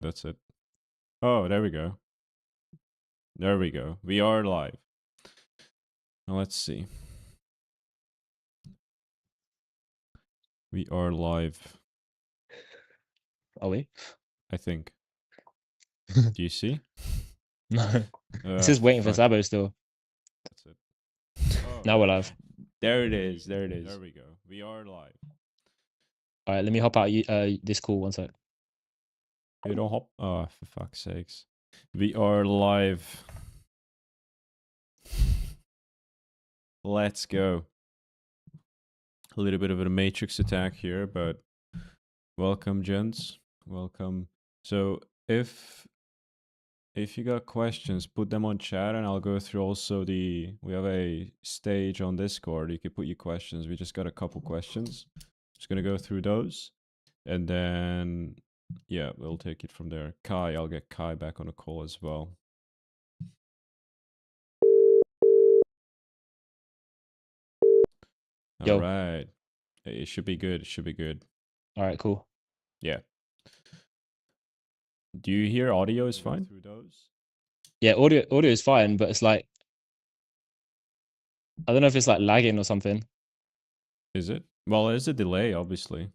That's it. Oh, there we go. There we go. We are live. Now let's see. We are live, Are we? I think. Do you see? No. It says waiting for Fuck. Sabo still. That's it. Oh, Now we're live. there it is. There it is. There we go. We are live. All right, let me hop out this call one sec. You don't hop. Oh, for fuck's sakes. We are live. Let's go. A little bit of a matrix attack here, but welcome, gents. Welcome. So if you got questions, put them on chat and I'll go through also we have a stage on Discord. You can put your questions. We just got a couple questions. Just gonna go through those. And then yeah, we'll take it from there. Kai, I'll get Kai back on a call as well. Yo. All right. It should be good. It should be good. All right, cool. Yeah. Do you hear audio is fine? Through those? Yeah, audio is fine, but it's like I don't know if it's like lagging or something. Is it? Well, there's a delay, obviously.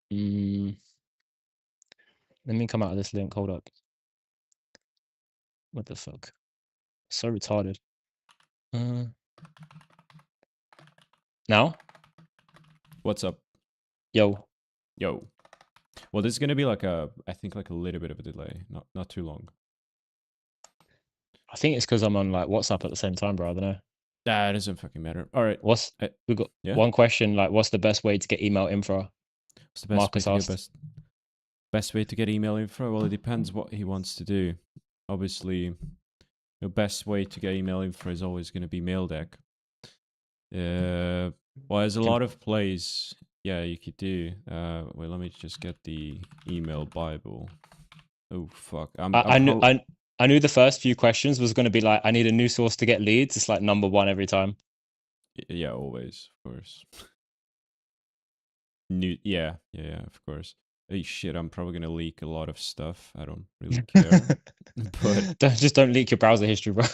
Let me come out of this link. Hold up. What the fuck? So retarded. Now? What's up? Yo. Yo. Well, this is gonna be like I think like a little bit of a delay, not too long. I think it's because I'm on like WhatsApp at the same time, bro. I don't know. That doesn't fucking matter. All right. We got yeah? one question, like what's the best way to get email info? What's the best Marcus way to asked. best way to get email info? Well, it depends what he wants to do. Obviously, the best way to get email info is always going to be mail deck. Well, there's a lot of plays. Yeah, you could do. Wait, let me just get the email Bible. Oh fuck! I knew the first few questions was going to be like, I need a new source to get leads. It's like number one every time. Yeah, always, of course. Yeah, of course. Hey, shit, I'm probably gonna leak a lot of stuff. I don't really care. But don't leak your browser history, bro.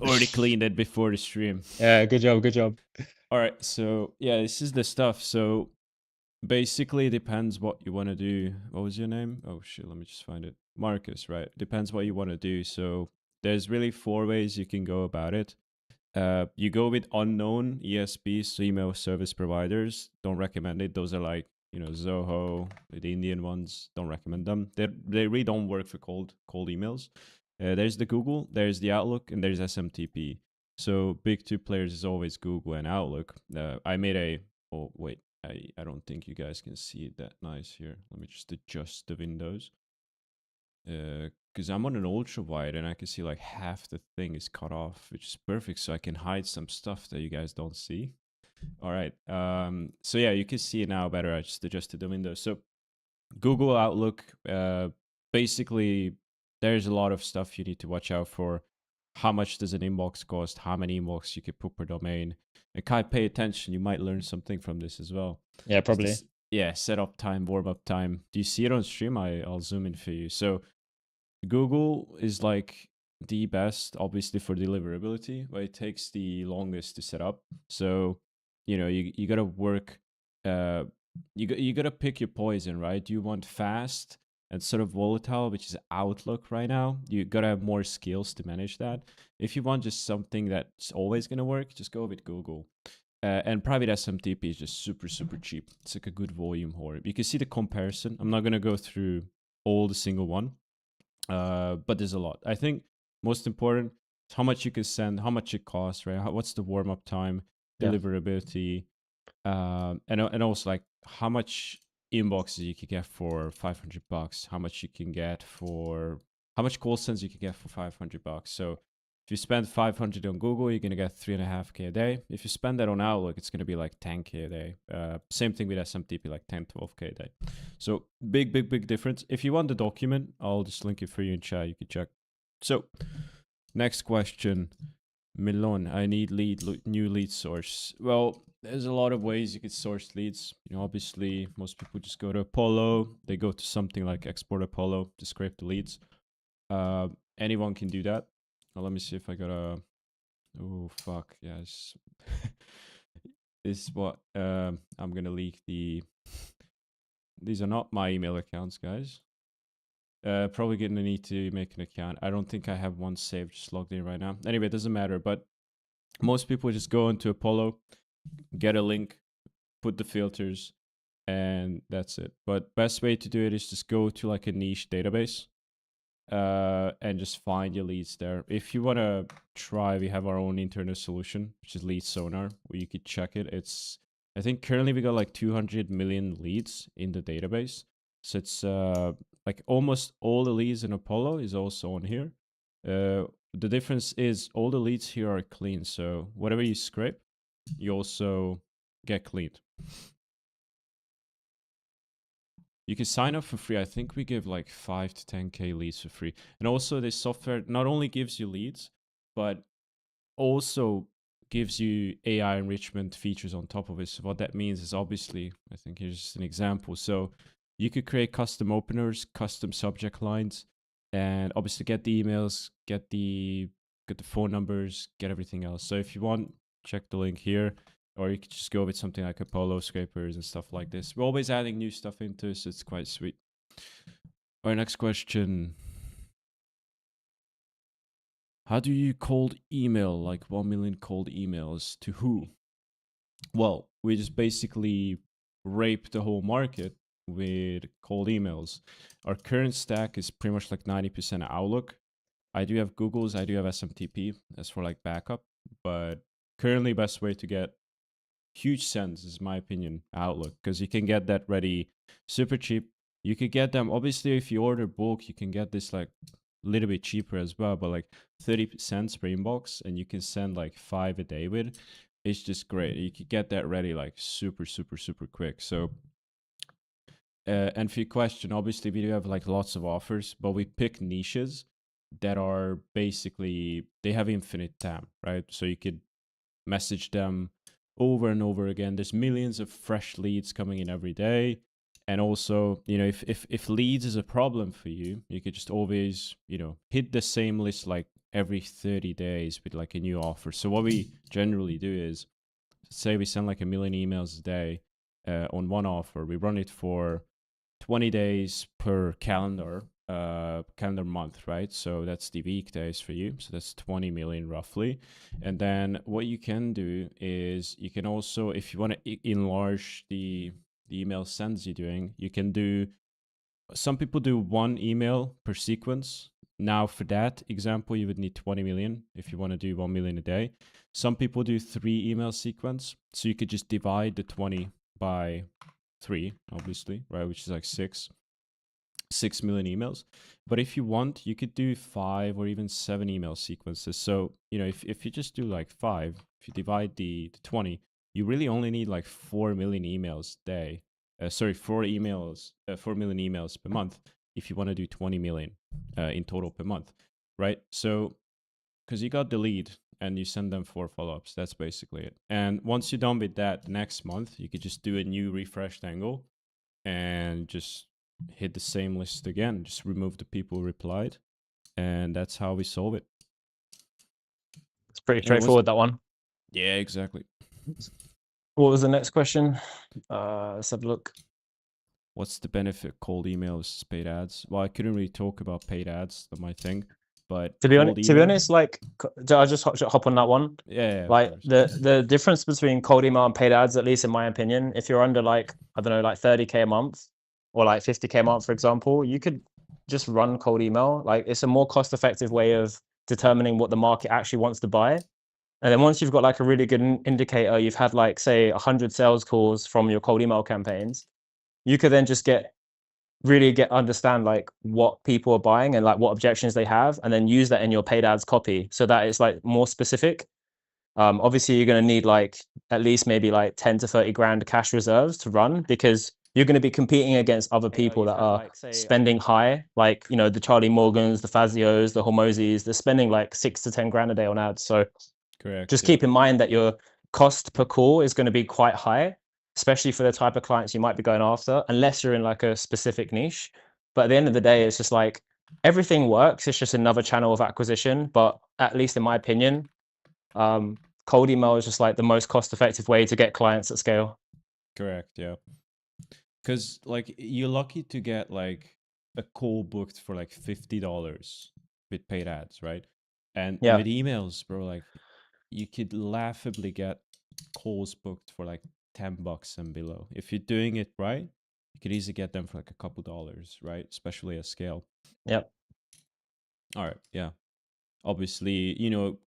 already cleaned it before the stream. Yeah, good job. All right, so yeah, this is the stuff. So basically, it depends what you want to do. What was your name? Oh shit, let me just find it. Marcus, right? Depends what you want to do. So there's really 4 ways you can go about it. You go with unknown ESPs, so email service providers. Don't recommend it. Those are like, Zoho, the Indian ones. Don't recommend them. They really don't work for cold emails. There's the Google, there's the Outlook, and there's SMTP. So big 2 players is always Google and Outlook. I made a. Oh wait, I don't think you guys can see it that nice here. Let me just adjust the windows. Because I'm on an ultra wide and I can see like half the thing is cut off, which is perfect, so I can hide some stuff that you guys don't see. All right. So yeah, you can see it now better. I just adjusted the window. So Google Outlook, basically, there's a lot of stuff you need to watch out for. How much does an inbox cost? How many inbox you can put per domain? And kind of pay attention. You might learn something from this as well. Yeah, probably. Yeah, setup time, warm up time. Do you see it on stream? I'll zoom in for you. So Google is like the best, obviously, for deliverability, but it takes the longest to set up. So, you gotta work. You gotta pick your poison, right? You want fast and sort of volatile, which is Outlook right now. You gotta have more skills to manage that. If you want just something that's always gonna work, just go with Google. And private SMTP is just super, super cheap. It's like a good volume whore. You can see the comparison. I'm not gonna go through all the single one. But there's a lot. I think most important is how much you can send, how much it costs, right? What's the warm up time, deliverability, and also like how much inboxes you can get for $500, how much you can get for how much call sends you can get for $500. So if you spend 500 on Google, you're gonna get 3.5K a day. If you spend that on Outlook, it's gonna be like 10K a day. Same thing with SMTP, like 10, 12K a day. So big difference. If you want the document, I'll just link it for you in chat. You can check. So next question: Milon, I need new lead source. Well, there's a lot of ways you could source leads. Obviously, most people just go to Apollo. They go to something like Export Apollo to scrape the leads. Anyone can do that. Now, let me see if I got a. Oh fuck! Yes. This is what I'm gonna leak the. These are not my email accounts, guys. Probably gonna need to make an account. I don't think I have one saved, just logged in right now. Anyway, it doesn't matter. But most people just go into Apollo, get a link, put the filters, and that's it. But best way to do it is just go to like a niche database, and just find your leads there. If you want to try, we have our own internal solution, which is Lead Sonar, where you could check it. I think currently we got like 200 million leads in the database. So it's like almost all the leads in Apollo is also on here. The difference is all the leads here are clean. So whatever you scrape, you also get cleaned. You can sign up for free. I think we give like 5 to 10K leads for free. And also this software not only gives you leads, but also gives you AI enrichment features on top of it. So what that means is obviously, I think here's just an example. So you could create custom openers, custom subject lines, and obviously get the emails, get the phone numbers, get everything else. So if you want, check the link here. Or you could just go with something like Apollo scrapers and stuff like this. We're always adding new stuff into it, so it's quite sweet. All right, next question. How do you cold email like 1 million cold emails to who? Well, we just basically rape the whole market with cold emails. Our current stack is pretty much like 90% Outlook. I do have Google's, I do have SMTP as for like backup, but currently best way to get huge sends is my opinion Outlook, because you can get that ready super cheap. You could get them, obviously if you order bulk you can get this like a little bit cheaper as well, but like 30 cents per inbox, and you can send like 5 a day with. It's just great. You could get that ready like super quick. So and for your question, obviously we do have like lots of offers, but we pick niches that are basically, they have infinite TAM, right? So you could message them over and over again. There's millions of fresh leads coming in every day. And also, if leads is a problem for you, you could just always, hit the same list like every 30 days with like a new offer. So what we generally do is, say we send like 1 million emails a day on one offer. We run it for 20 days per calendar month, right? So that's the weekdays for you. So that's 20 million roughly. And then what you can do is you can also, if you want to enlarge the email sends you're doing, you can do, some people do 1 email per sequence. Now for that example, you would need 20 million if you want to do 1 million a day. Some people do 3 email sequence. So you could just divide the 20 by 3, obviously, right? Which is like 6 million emails. But if you want, you could do 5 or even 7 email sequences. So, if you just do like 5, if you divide the 20, you really only need like 4 million emails a day. 4 million emails per month if you want to do 20 million in total per month, right? So, because you got the lead and you send them 4 follow-ups, that's basically it. And once you're done with that, the next month, you could just do a new refreshed angle and just hit the same list again, just remove the people who replied, and that's how we solve it. It's pretty straightforward, that one. Yeah, exactly. What was the next question? Let's have a look. What's the benefit of cold emails, paid ads? Well, I couldn't really talk about paid ads, that's my thing. But to be honest, like, I'll just hop on that one. Yeah. Like the difference between cold email and paid ads, at least in my opinion, if you're under like, I don't know, like 30K a month or like 50K a month, for example, you could just run cold email. Like, it's a more cost-effective way of determining what the market actually wants to buy. And then once you've got like a really good indicator, you've had like, say, 100 sales calls from your cold email campaigns, you could then just understand like what people are buying and like what objections they have, and then use that in your paid ads copy so that it's like more specific. Obviously you're going to need like at least maybe like 10 to 30 grand cash reserves to run, because you're going to be competing against other people that are spending high, like, the Charlie Morgans, the Fazios, the Hormozis. They're spending like 6 to 10 grand a day on ads. So Correct. Just Yeah. keep in mind that your cost per call is going to be quite high, especially for the type of clients you might be going after, unless you're in like a specific niche. But at the end of the day, it's just like everything works. It's just another channel of acquisition. But at least in my opinion, cold email is just like the most cost-effective way to get clients at scale. Correct. Yeah. Because like you're lucky to get like a call booked for like $50 with paid ads, right? And Yeah. with emails, bro, like you could laughably get calls booked for like $10 and below. If you're doing it right, you could easily get them for like a couple dollars, right? Especially at scale. Yep. All right. Yeah. Obviously,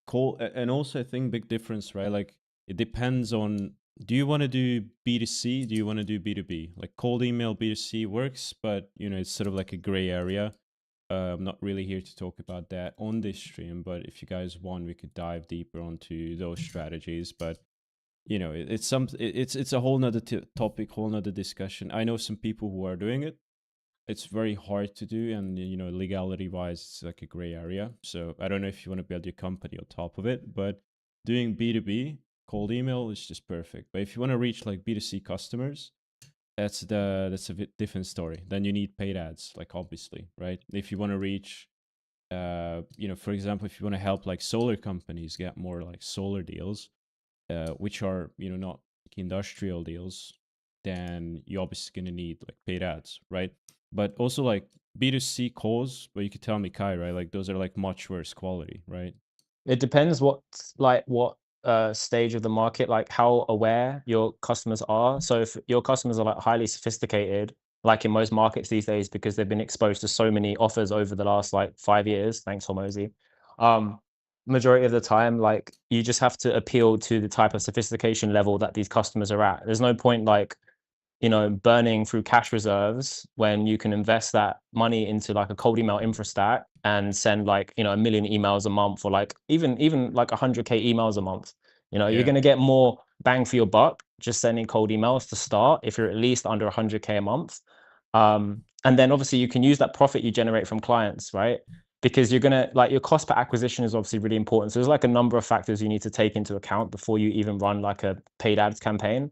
call, and also I think big difference, right? Like it depends on, do you want to do B2C? Do you want to do B2B? Like cold email B2C works, but it's sort of like a gray area. I'm not really here to talk about that on this stream, but if you guys want, we could dive deeper onto those strategies. But it's a whole nother topic, whole nother discussion. I know some people who are doing it. It's very hard to do, and legality wise it's like a gray area. So I don't know if you want to build your company on top of it, but doing B2B cold email is just perfect. But if you want to reach like B2C customers, that's a different story. Then you need paid ads, like obviously, right? If you want to reach for example, if you want to help like solar companies get more like solar deals, which are not like industrial deals, then you're obviously going to need like paid ads, right? But also like B2C calls, but you could tell me, Kai, right? Like those are like much worse quality, right? It depends what stage of the market, like how aware your customers are. So if your customers are like highly sophisticated, like in most markets these days, because they've been exposed to so many offers over the last like 5 years, thanks Hormozy. Majority of the time, like you just have to appeal to the type of sophistication level that these customers are at. There's no point like burning through cash reserves when you can invest that money into like a cold email infra stack and send like, 1 million emails a month, or like even like 100K emails a month. You're Yeah. going to get more bang for your buck just sending cold emails to start if you're at least under 100K a month. And then obviously you can use that profit you generate from clients, right? Because you're going to like your cost per acquisition is obviously really important. So there's like a number of factors you need to take into account before you even run like a paid ads campaign.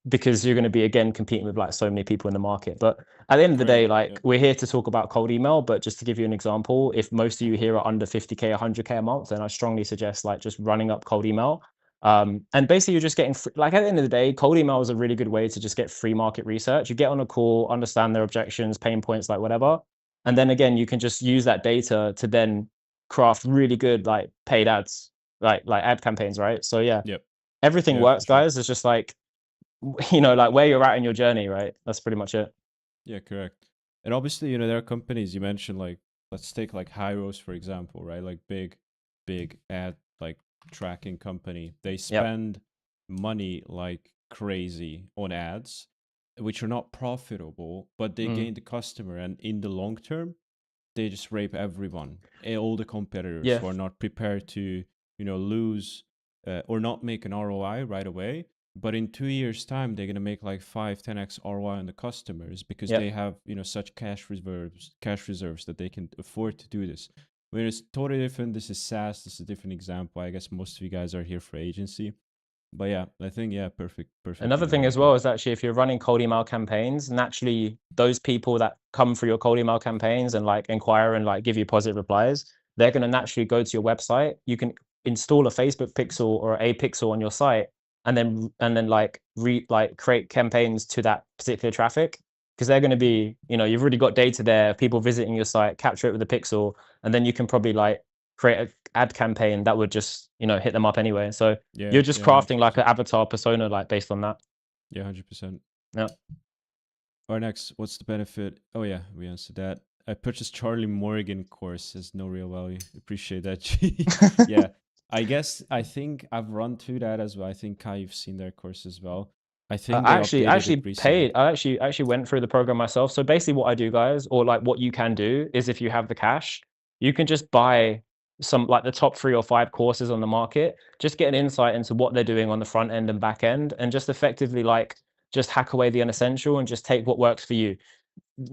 Because you're going to be again competing with like so many people in the market. But at the end of the day, like Yep. we're here to talk about cold email. But just to give you an example, if most of you here are under 50K, 100K a month, then I strongly suggest like just running up cold email. And basically you're just getting like at the end of the day, cold email is a really good way to just get free market research. You get on a call, understand their objections, pain points, like whatever. And then again, you can just use that data to then craft really good like paid ads, like ad campaigns, right? So yeah, Yep. everything Yeah, for works, sure. guys. It's just like like where you're at in your journey, right? That's pretty much it. Yeah, correct. And obviously, there are companies you mentioned, like let's take like Hyros for example, right? Like big ad like tracking company. They spend money like crazy on ads, which are not profitable, but they gain the customer, and in the long term, they just rape everyone, all the competitors who are not prepared to, lose or not make an ROI right away. But in 2 years' time, they're gonna make like 5-10x ROI on the customers because they have such cash reserves that they can afford to do this. I mean, it's totally different. This is SaaS. This is a different example. I guess most of you guys are here for agency. But yeah, I think perfect. Another thing as well is actually if you're running cold email campaigns, naturally those people that come through your cold email campaigns and like inquire and like give you positive replies, they're going to naturally go to your website. You can install a Facebook pixel or a pixel on your site and then like create campaigns to that particular traffic, because they're going to be, you've already got data there, people visiting your site, capture it with a pixel, and then you can probably like create an ad campaign that would just hit them up anyway. So you're just crafting like an avatar persona like based on that. Yeah, 100%. Yeah. Or next, what's the benefit? Oh yeah, we answered that. I purchased Charlie Morgan course, has no real value. Appreciate that. Yeah, I think I've run through that as well. I think Kai, you've seen their course as well. I think I actually paid. I actually went through the program myself. So basically what I do, guys, or like what you can do is if you have the cash, you can just buy some like the top 3 or 5 courses on the market, just get an insight into what they're doing on the front end and back end, and just effectively like just hack away the unessential and just take what works for you.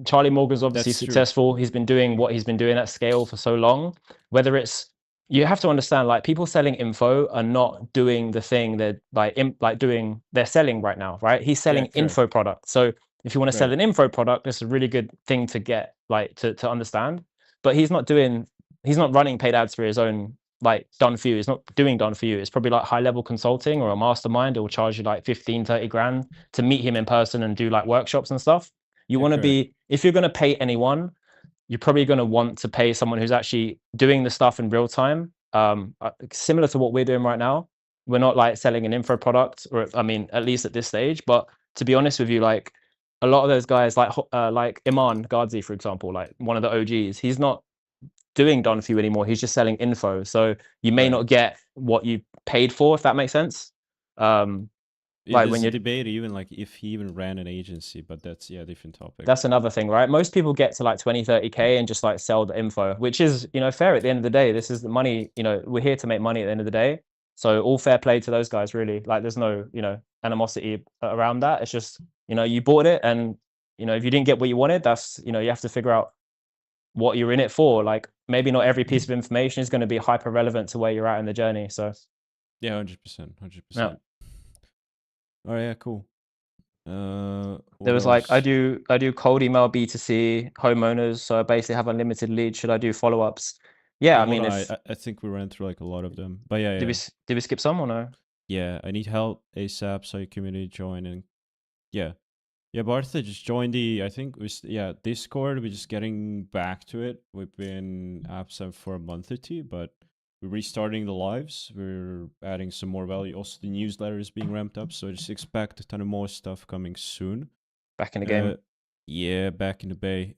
Charlie Morgan's obviously successful. He's been doing what he's been doing at scale for so long, whether it's you have to understand, like, people selling info are not doing the thing that they're selling right now, right? He's Yeah, selling correct. info product. So if you want to sell Right. an info product, that's a really good thing to get, like, to understand. But he's not running paid ads for his own, like, done for you. He's not doing done for you. It's probably like high level consulting or a mastermind. It will charge you like 15, 30 grand to meet him in person and do like workshops and stuff. You Yeah, want to correct. be, if you're going to pay anyone, you're probably going to want to pay someone who's actually doing the stuff in real time. Similar to what we're doing right now. We're not like selling an info product, or I mean, at least at this stage. But to be honest with you, like a lot of those guys, like Iman Ghazi, for example, like one of the OGs, he's not doing done for you anymore. He's just selling info. So you may Right. not get what you paid for, if that makes sense. Um, Yeah, like there's when a you're debate even like if he even ran an agency, but that's a different topic. That's another thing, right? Most people get to like 20, 30K and just like sell the info, which is, fair at the end of the day. This is the money, we're here to make money at the end of the day. So all fair play to those guys, really. Like there's no, animosity around that. It's just, you bought it and, if you didn't get what you wanted, that's, you have to figure out what you're in it for. Like maybe not every piece of information is going to be hyper relevant to where you're at in the journey. So Yeah, 100%, yeah. 100%. All right, yeah, cool. There What was like I else? do cold email B2C homeowners, so I basically have unlimited leads. Should I do follow-ups? Yeah, Wait, I hold mean, on. if I think we ran through like a lot of them, but yeah, did yeah, did we skip some or no? yeah. I need help ASAP. So your community join and yeah, yeah. Bartha just joined the. I think yeah Discord. We're just getting back to it. We've been absent for a month or two, but we're restarting the lives. We're adding some more value. Also, the newsletter is being ramped up, so just expect a ton of more stuff coming soon. Back in the Uh, game. yeah, back in the bay.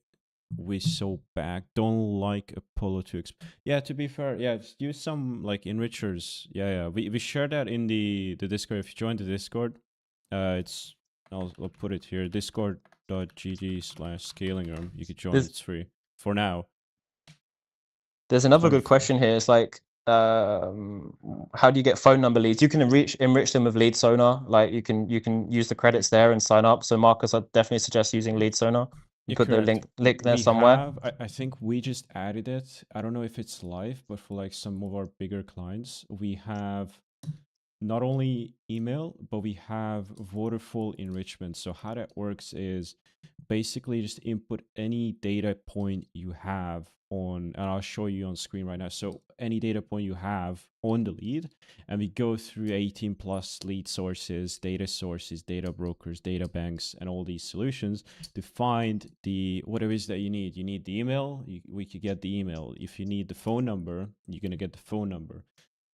We so back. Don't like Apollo to yeah, to be fair, yeah, just use some like enrichers. Yeah, yeah. We share that in the Discord. If you join the Discord, it's I'll put it here, discord.gg/scaling room. You could join, There's it's free. For now. there's It's another not a good question here. It's like, how do you get phone number leads? You can enrich them with Lead Sonar. Like you can use the credits there and sign up. So Marcus, I definitely suggest using Lead Sonar. You Yeah, put the correct. link there We somewhere. have, I think we just added it. I don't know if it's live, but for like some of our bigger clients, we have not only email, but we have Vodafone enrichment. So how that works is basically just input any data point you have on, and I'll show you on screen right now. So any data point you have on the lead, and we go through 18 plus lead sources, data brokers, data banks, and all these solutions to find what it is that you need. You need the email, we could get the email. If you need the phone number, you're going to get the phone number.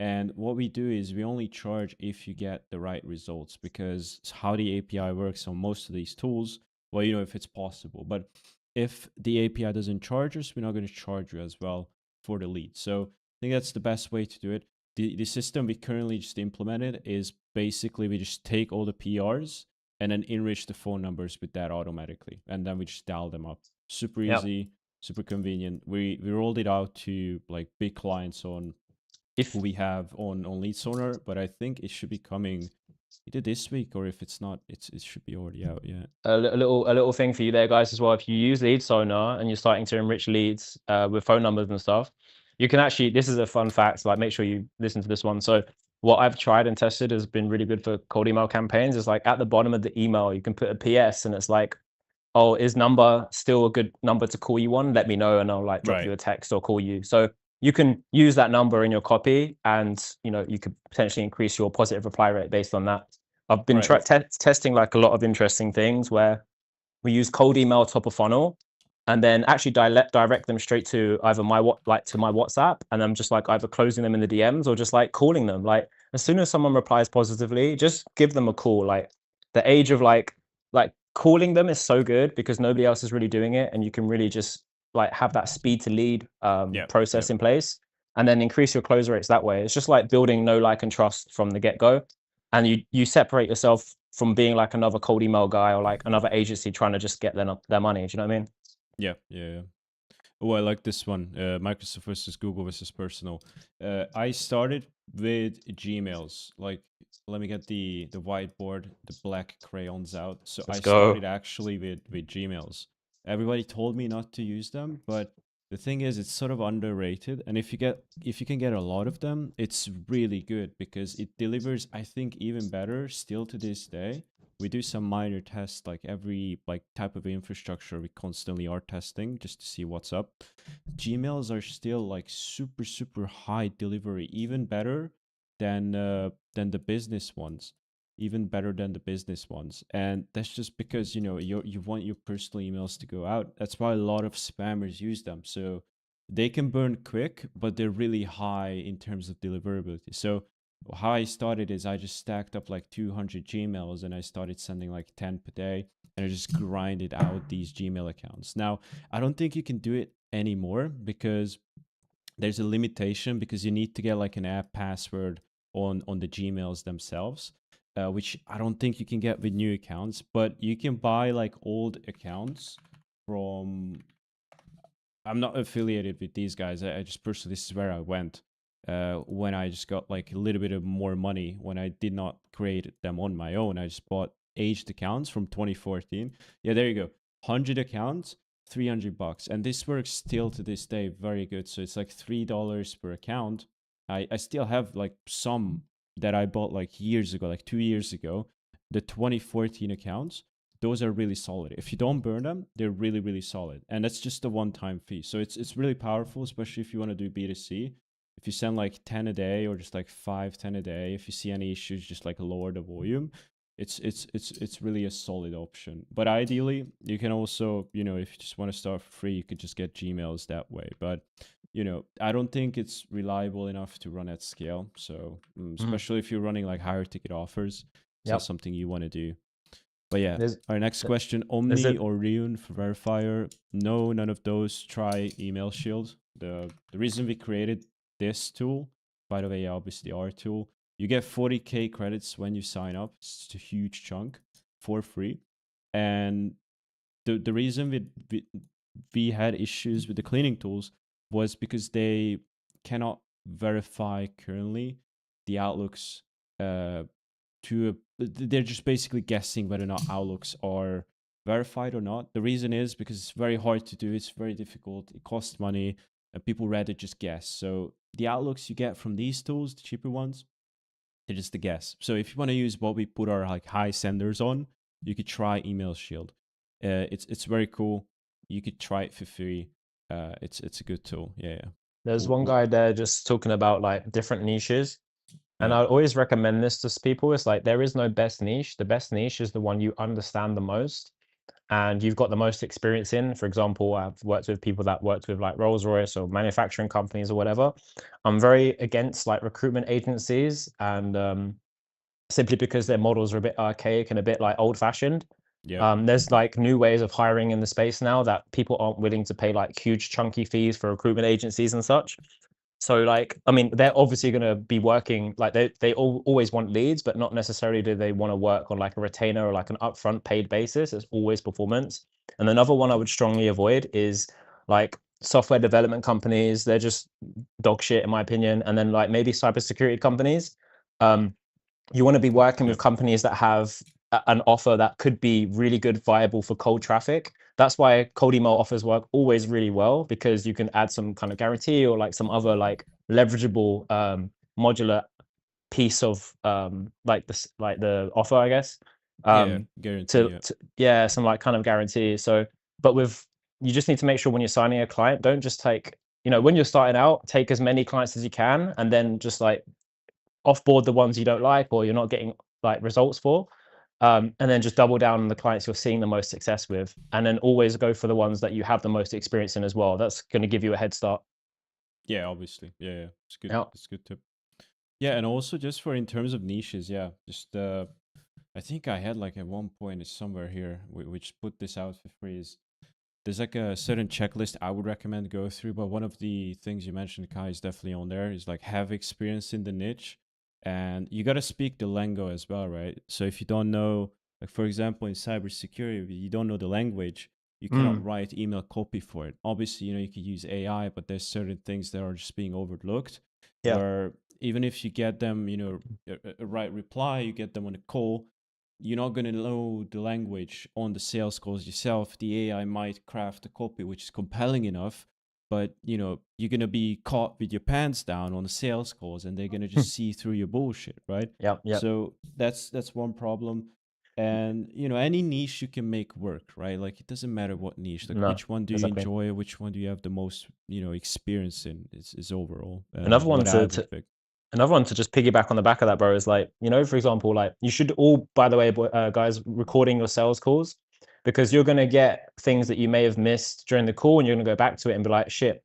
And what we do is we only charge if you get the right results, because how the API works on most of these tools, well, if it's possible. But if the API doesn't charge us, we're not going to charge you as well for the lead. So I think that's the best way to do it. The system we currently just implemented is basically we just take all the PRs and then enrich the phone numbers with that automatically. And then we just dial them up. Super Yeah. easy, super convenient. We rolled it out to like big clients on If who we have on Lead Sonar, but I think it should be coming either this week, or if it's not, it should be already out. Yeah. a little thing for you there, guys, as well. If you use Lead Sonar and you're starting to enrich leads with phone numbers and stuff, you can actually. This is a fun fact. Like, make sure you listen to this one. So, what I've tried and tested has been really good for cold email campaigns. Is like at the bottom of the email, you can put a PS, and it's like, "Oh, is number still a good number to call you on? Let me know, and I'll like drop Right. you a text or call you." So you can use that number in your copy, and you could potentially increase your positive reply rate based on that. I've been Right. testing like a lot of interesting things where we use cold email top of funnel and then actually direct them straight to either my WhatsApp, and I'm just like either closing them in the DMs or just like calling them. Like as soon as someone replies positively, just give them a call. Like the age of like calling them is so good because nobody else is really doing it, and you can really just like have that speed to lead Yeah. process in place, and then increase your close rates that way. It's just like building know, like, and trust from the get-go, and you separate yourself from being like another cold email guy or like another agency trying to just get their money. Do you know what I mean? Yeah. Yeah. Yeah. Oh, I like this one. Microsoft versus Google versus personal. I started with Gmails. Like, let me get the whiteboard, the black crayons out. So I Let's started go. actually with Gmails. Everybody told me not to use them, but The thing is, it's sort of underrated, and if you can get a lot of them, it's really good because it delivers, I think, even better still to this day. We do some minor tests, like every like type of infrastructure we constantly are testing just to see what's up. Gmails are still like super high delivery, even better than the business ones, even better than the business ones. And that's just because, you know, you want your personal emails to go out. That's why a lot of spammers use them. So they can burn quick, but they're really high in terms of deliverability. So how I started is I just stacked up like 200 Gmails and I started sending like 10 per day, and I just grinded out these Gmail accounts. Now, I don't think you can do it anymore because there's a limitation, because you need to get like an app password on the Gmails themselves, which I don't think you can get with new accounts. But you can buy like old accounts from. I'm not affiliated with these guys. I just personally, this is where I went when I just got like a little bit of more money. When I did not create them on my own, I just bought aged accounts from 2014. Yeah, there you go. 100 accounts, $300, and this works still to this day very good. So it's like $3 per account. I still have like some that I bought like years ago, like 2 years ago, the 2014 accounts. Those are really solid. If you don't burn them, they're really solid, and that's just a one-time fee. So it's really powerful, especially if you want to do B2C. If you send like 10 a day or just like 5, 10 a day, if you see any issues, just like lower the volume. It's really a solid option. But ideally, you can also, you know, if you just want to start for free, you could just get Gmails that way. But you know, I don't think it's reliable enough to run at scale. So especially if you're running like higher ticket offers, it's not Yep. something you want to do. But yeah, There's our next th- question: there's Omni it. or Reun for verifier? No, none of those. Try Email Shield. The reason we created this tool, by the way, obviously our tool, you get 40K credits when you sign up. It's a huge chunk for free. And the reason we had issues with the cleaning tools was because they cannot verify currently the outlooks uh they're just basically guessing whether or not outlooks are verified or not. The reason is because it's very hard to do, it's very difficult, it costs money, and people rather just guess. So the outlooks you get from these tools, the cheaper ones, they're just a guess. So if you want to use what we put our like high senders on, you could try Email Shield. It's very cool. You could try it for free. It's a good tool. Yeah. There's one W- guy there just talking about like different niches. And yeah. I always recommend this to people. It's like there is no best niche. The best niche is the one you understand the most and you've got the most experience in. For example, I've worked with people that worked with like Rolls-Royce or manufacturing companies or whatever. I'm very against like recruitment agencies and simply because their models are a bit archaic and a bit like old-fashioned. Yeah. There's like new ways of hiring in the space now that people aren't willing to pay like huge chunky fees for recruitment agencies and such. So like, I mean, they're obviously going to be working like always want leads, but not necessarily do they want to work on like a retainer or like an upfront paid basis. It's always performance. And another one I would strongly avoid is like software development companies. They're just dog shit in my opinion. And then like maybe cybersecurity companies. You want to be working Yeah. with companies that have an offer that could be really good, viable for cold traffic. That's why cold email offers work always really well because you can add some kind of guarantee or like some other like leverageable modular piece of like this like the offer, I guess. Yeah. Um, Guarantee. Yeah. to yeah, some like kind of guarantee. So, but with you just need to make sure when you're signing a client, don't just take when you're starting out, take as many clients as you can, and then just like offboard the ones you don't like or you're not getting like results for. And then just double down on the clients you're seeing the most success with, and then always go for the ones that you have the most experience in as well. That's going to give you a head start. Yeah. Obviously. Yeah. It's good. Yeah. It's good tip. Yeah, and also just for in terms of niches, yeah, just I think I had like at one point it's somewhere here which put this out for free. Is there's like a certain checklist I would recommend go through, but one of the things you mentioned, Kai, is definitely on there. Is like have experience in the niche, and you gotta speak the lingo as well, right? So if you don't know, like for example, in cybersecurity, if you don't know the language, you cannot Mm, write email copy for it. Obviously, you could use AI, but there's certain things that are just being overlooked. yeah. Where even if you get them, a right reply, you get them on a call, you're not going to know the language on the sales calls yourself. The AI might craft a copy which is compelling enough, but you know you're gonna be caught with your pants down on the sales calls, and they're gonna just see through your bullshit, right? Yep, yep. So that's one problem. And you know, any niche you can make work, right? Like it doesn't matter what niche, like No, which one do you exactly. enjoy, which one do you have the most, you know, experience in, is overall Another one what I would to pick. Another one to just piggyback on the back of that, bro, is like, you know, for example, like you should all, by the way, guys, recording your sales calls, because you're going to get things that you may have missed during the call, and you're going to go back to it and be like, shit,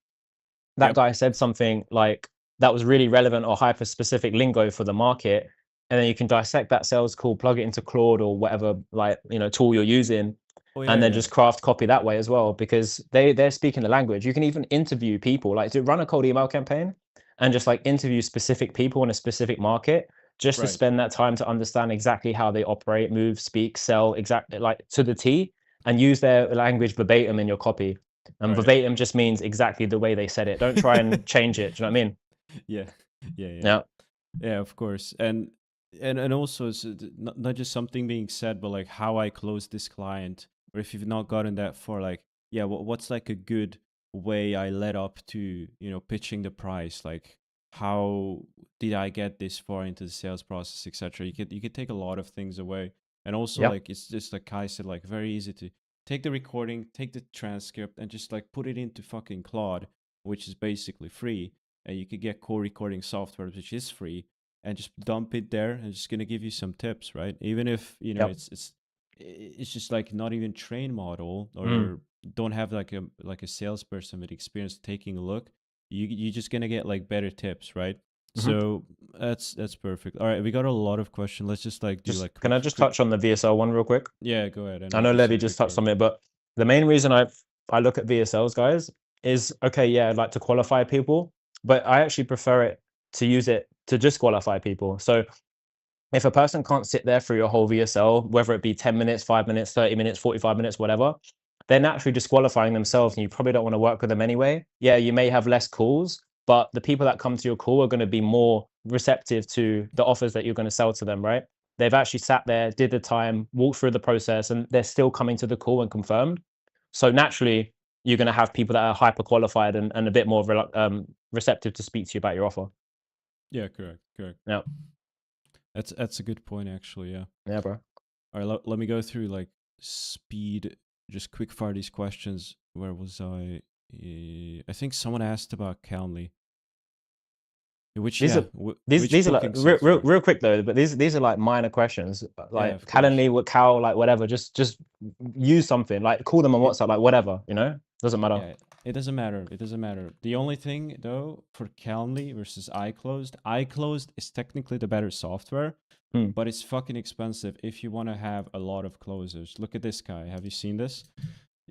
that Yep. guy said something like that was really relevant or hyper specific lingo for the market. And then you can dissect that sales call, plug it into Claude or whatever, like, you know, tool you're using, Oh and yeah, then yeah. just craft copy that way as well, because they're speaking the language. You can even interview people, like to run a cold email campaign and just like interview specific people in a specific market, just to Right. spend that time to understand exactly how they operate, move, speak, sell, exactly like to the T, and use their language verbatim in your copy. And Right. verbatim just means exactly the way they said it. Don't try and change it. Do you know what I mean? Yeah. Yeah, yeah. Yeah. Yeah, of course. And also it's not just something being said, but like how I close this client, or if you've not gotten that far, like, yeah, what's like a good way I led up to, you know, pitching the price, like how did I get this far into the sales process, etc. You could take a lot of things away. And also Yep. like it's just like Kai said, like very easy to take the recording, take the transcript, and just like put it into fucking Claude, which is basically free. And you could get core recording software, which is free, and just dump it there, and it's gonna give you some tips, right? Even if you know Yep. it's just like not even trained model, Mm. or don't have like a salesperson with experience taking a look, you're just gonna get like better tips, right? Hmm. So that's perfect. All right, we got a lot of questions. Let's just like do Just like can I just touch on the VSL one real quick? yeah, go ahead, and I I'll know do Levy some just quick touched fire. on it, but the main reason I look at VSLs, guys, is okay. Yeah, I'd like to qualify people, but I actually prefer it to use it to just qualify people. So if a person can't sit there through your whole VSL, whether it be 10 minutes, 5 minutes, 30 minutes, 45 minutes, whatever, they're naturally disqualifying themselves, and you probably don't want to work with them anyway. Yeah, you may have less calls, but the people that come to your call are going to be more receptive to the offers that you're going to sell to them, right? They've actually sat there, did the time, walked through the process, and they're still coming to the call and confirmed. So naturally, you're going to have people that are hyper qualified and a bit more receptive to speak to you about your offer. Yeah, correct. Yeah, That's a good point, actually. Yeah. yeah, bro. All right, let me go through like speed, just quick fire these questions. Where was I? I think someone asked about Calendly, which These yeah, are which these are like booking real, software? real quick though, but these are like minor questions. Yeah, Like of course. Calendly, what Cal, like whatever. Just use something. Like call them on It WhatsApp, like whatever. You know, doesn't matter. yeah, it doesn't matter. It doesn't matter. The only thing though for Calendly versus iClosed, iClosed is technically the better software, Hmm. but it's fucking expensive if you want to have a lot of closers. Look at this guy. Have you seen this?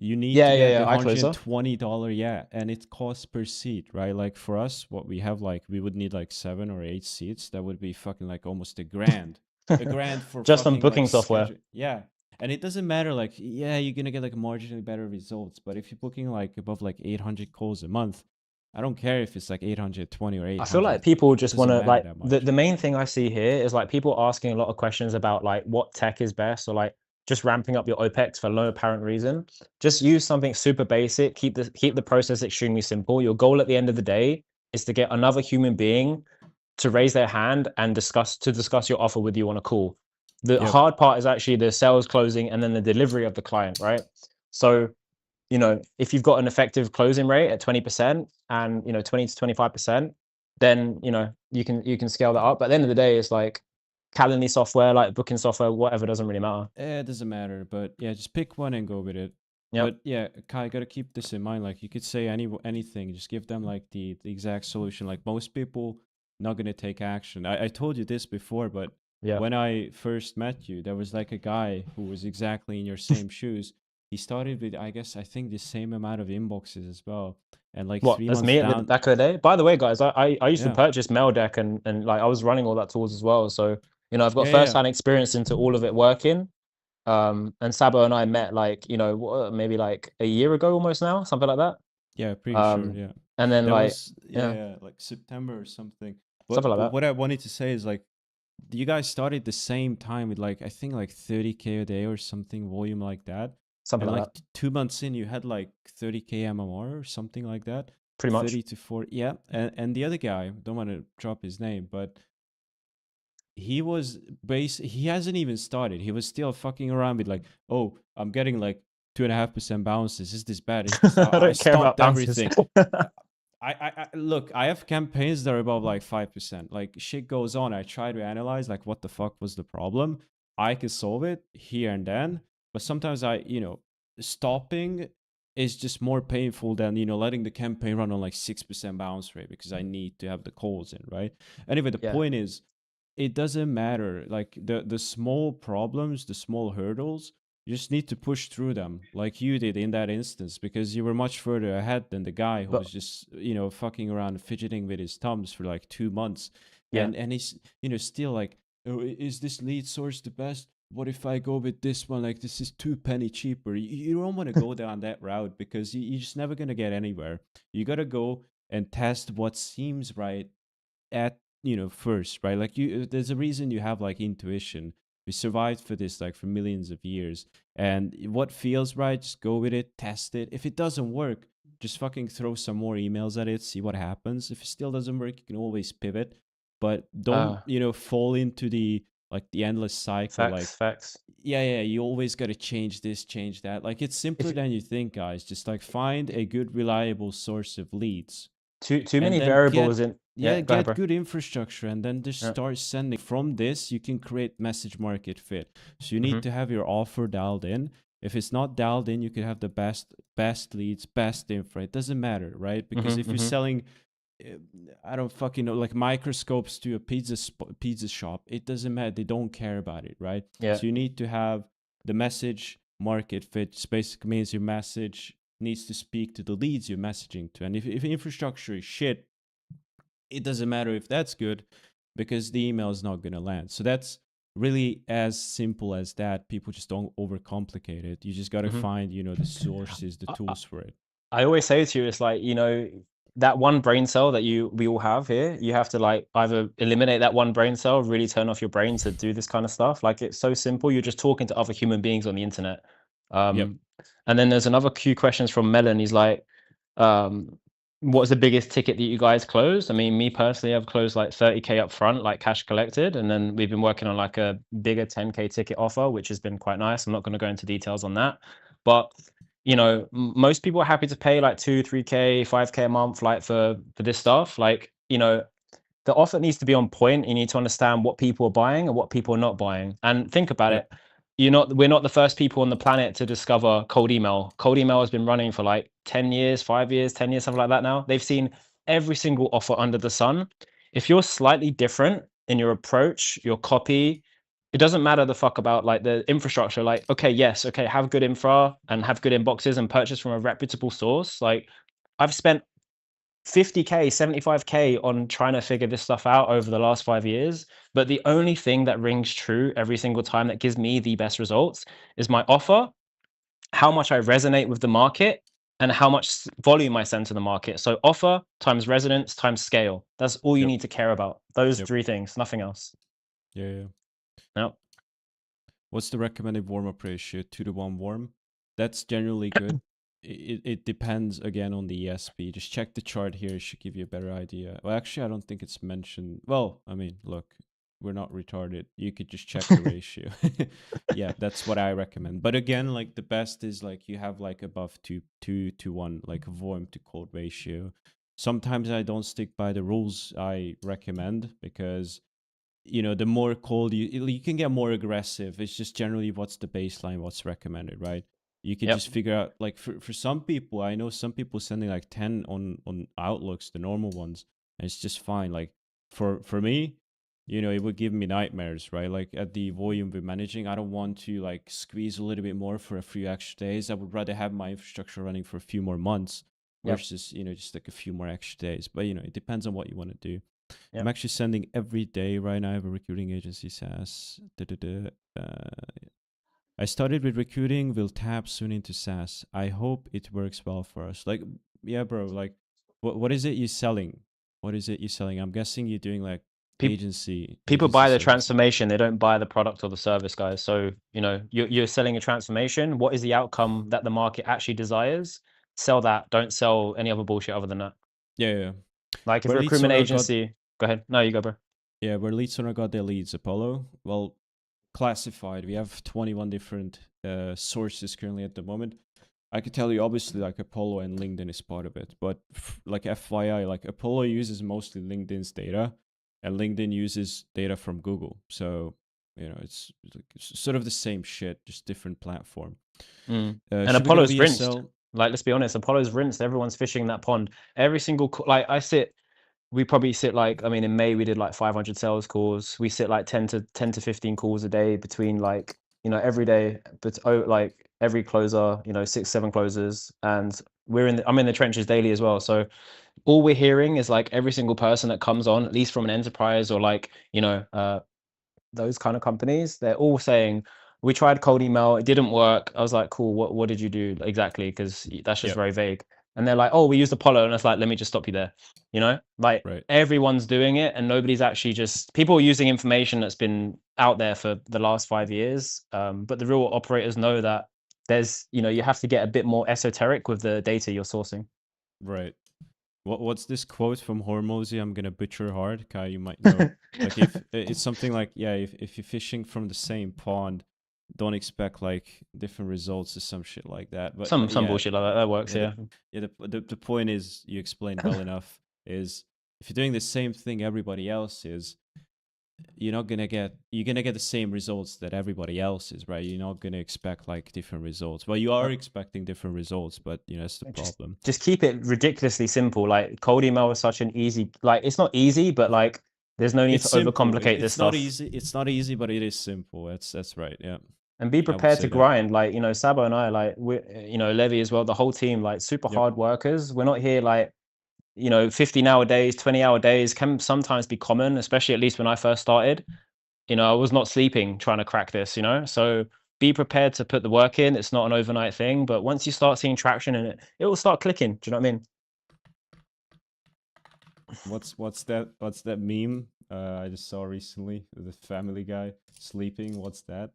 You need to get Yeah. the iCloser. $120, yeah, and it costs per seat, right? Like for us, what we have, like we would need like 7 or 8 seats. That would be fucking like almost a grand for Just on fucking like booking software. schedule. Yeah, and it doesn't matter. Like, yeah, you're gonna get like marginally better results, but if you're booking like above like 800 calls a month, I don't care if it's like 820 or I feel 800. like people It just want doesn't to matter like that much. the main thing I see here is like people asking a lot of questions about like what tech is best, or like just ramping up your OPEX for no apparent reason. Just use something super basic. Keep the process extremely simple. Your goal at the end of the day is to get another human being to raise their hand and discuss your offer with you on a call. The Yep. hard part is actually the sales closing and then the delivery of the client, right? So if you've got an effective closing rate at 20% and 20 to 25%, then you can scale that up. But at the end of the day, it's like Calendly software, like booking software, whatever, doesn't really matter. It doesn't matter, but yeah, just pick one and go with it. Yep. But yeah, Kai, gotta keep this in mind. Like you could say anything, just give them like the exact solution. Like most people not gonna take action. I told you this before, but Yeah. when I first met you, there was like a guy who was exactly in your same shoes. He started with I think the same amount of inboxes as well. And like What? three That's months me at the down, back of the day. By the way, guys, I used to yeah. purchase Maildeck and like I was running all that tools as well. So I've got Yeah, yeah. first-hand experience into all of it working. And Sabo and I met like maybe like a year ago almost now, something like that. Yeah, pretty sure. Um, Yeah. and then That like was yeah, like September or something. something like But that, what I wanted to say is like you guys started the same time with like I think like 30K a day or something volume like that. something And like like that. 2 months in you had like 30K MMR or something like that. pretty much. 30 to 40. Yeah. And the other guy, don't want to drop his name, but he hasn't even started. He was still fucking around with like, oh, I'm getting like 2.5% bounces. Is this bad? Is this I I don't care about stopped bounces. everything. I look, I have campaigns that are above like 5%. Like shit goes on. I try to analyze like what the fuck was the problem. I can solve it here and then, but sometimes stopping is just more painful than letting the campaign run on like 6% bounce rate because I need to have the calls in, right? Anyway, the Yeah. point is, it doesn't matter. Like the small problems, the small hurdles, you just need to push through them like you did in that instance because you were much further ahead than the guy who But was just fucking around fidgeting with his thumbs for like 2 months. yeah. And he's still like, oh, is this lead source the best? What if I go with this one? Like, this is 2 penny cheaper. You don't want to go down that route because you're just never going to get anywhere. You got to go and test what seems right at first, right? Like, there's a reason you have like intuition. We survived for this like for millions of years, and what feels right, just go with it, test it. If it doesn't work, just fucking throw some more emails at it, see what happens. If it still doesn't work, you can always pivot, but don't fall into the endless cycle. Like, Facts. yeah, you always got to change this, change that. Like, it's simpler If than you think, guys. Just like find a good reliable source of leads too and many then variables in, yeah, go ahead, get bro. good infrastructure, and then just Yeah. start sending. From this you can create message market fit. So you Mm-hmm. need to have your offer dialed in. If it's not dialed in, you could have the best leads, best infra. It doesn't matter, right? Because if you're selling I don't fucking know, like microscopes to a pizza shop, it doesn't matter. They don't care about it, right? Yeah. So you need to have the message market fit. Which basically means your message needs to speak to the leads you're messaging to. And if infrastructure is shit, it doesn't matter if that's good because the email is not going to land. So that's really as simple as that. People just don't overcomplicate it. You just got to find, the sources, the tools for it. I always say to you, it's like, that one brain cell that we all have here, you have to like either eliminate that one brain cell, really turn off your brain to do this kind of stuff. Like, it's so simple. You're just talking to other human beings on the internet. Yep. And then there's another few questions from Melon. He's like, what's the biggest ticket that you guys closed? I mean, me personally, I've closed like 30K up front, like cash collected. And then we've been working on like a bigger 10K ticket offer, which has been quite nice. I'm not going to go into details on that. But, most people are happy to pay like 2, 3K, 5K a month, like for this stuff. Like, the offer needs to be on point. You need to understand what people are buying and what people are not buying. And think about Yep. it. We're not the first people on the planet to discover cold email. Cold email has been running for like 10 years, 5 years, 10 years, something like that now. They've seen every single offer under the sun. If you're slightly different in your approach, your copy, it doesn't matter the fuck about like the infrastructure. Like, okay, have good infra and have good inboxes and purchase from a reputable source. Like, I've spent 50K, 75K on trying to figure this stuff out over the last 5 years. But the only thing that rings true every single time that gives me the best results is my offer, how much I resonate with the market, and how much volume I send to the market. So offer times resonance times scale. That's all you Yep. need to care about. Those Yep. 3 things, nothing else. Yeah. Yep. What's the recommended warm-up ratio? 2-to-1 warm. That's generally good. It depends again on the ESP. Just check the chart here. It should give you a better idea. Well, actually, I don't think it's mentioned. Well, I mean, look, we're not retarded. You could just check the ratio. Yeah, that's what I recommend. But again, like the best is like you have like above 2 to 1, like a warm to cold ratio. Sometimes I don't stick by the rules I recommend because the more cold you can get more aggressive. It's just generally what's the baseline, what's recommended, right? You can just figure out, like for some people, I know some people sending like 10 on outlooks, the normal ones, and it's just fine. Like for me, it would give me nightmares, right? Like at the volume we're managing, I don't want to like squeeze a little bit more for a few extra days. I would rather have my infrastructure running for a few more months versus just like a few more extra days. But it depends on what you want to do. I'm actually sending every day right now. I have a recruiting agency SaaS. I started with recruiting, will tap soon into SaaS. I hope it works well for us. Like, yeah, bro, like what is it you're selling? What is it you're selling? I'm guessing you're doing like agency. People buy the services. transformation. They don't buy the product or the service, guys. So, you're selling a transformation. What is the outcome that the market actually desires? Sell that. Don't sell any other bullshit other than that. Yeah. Like if a Where lead recruitment sorter got agency, go ahead. No, you go, bro. where lead sorter got their leads, Apollo. Well, classified. We have 21 different sources currently at the moment. I could tell you, obviously, like Apollo and LinkedIn is part of it, but like FYI, like Apollo uses mostly LinkedIn's data, and LinkedIn uses data from Google. So it's like sort of the same shit, just different platform. And Should we go Apollo's rinsed. VSL? Like, let's be honest, Apollo's rinsed. Everyone's fishing that pond. Every single like we probably sit like, I mean, in May we did like 500 sales calls. We sit like 10 to 15 calls a day between like, every day, but like every closer, 6, 7 closers, and I'm in the trenches daily as well. So all we're hearing is like every single person that comes on, at least from an enterprise or like, those kind of companies, they're all saying, we tried cold email, it didn't work. I was like, cool, what did you do exactly? Because that's just Yep. very vague. And they're like, oh, we used Apollo. And it's like, let me just stop you there. Like Right. everyone's doing it and nobody's actually people are using information that's been out there for the last 5 years. But the real operators know that there's, you have to get a bit more esoteric with the data you're sourcing. Right. What's this quote from Hormozy? I'm gonna butcher hard. Kai, you might know. Like if it's something like, yeah, if you're fishing from the same pond, don't expect like different results or some shit like that. But Some yeah, bullshit like that works, yeah, yeah. the point is, you explained well enough, is if you're doing the same thing everybody else is, you're gonna get the same results that everybody else is, right? You're not gonna expect like different results. Well, you are expecting different results, but that's the problem. Just keep it ridiculously simple. Like cold email is such an easy, like it's not easy, but like there's no need It's to simple. overcomplicate this It's not stuff. easy. It's not easy, but it is simple. That's right. Yeah, And be I would prepared say to that. grind. Like, Sabo and I, like we, Levy as well, the whole team, like super Yep. hard workers. We're not here like, 15-hour days, 20-hour days can sometimes be common, especially at least when I first started. I was not sleeping trying to crack this, So be prepared to put the work in. It's not an overnight thing, but once you start seeing traction in it, it will start clicking. Do you know what I mean? What's that meme I just saw recently with the Family Guy sleeping? What's that?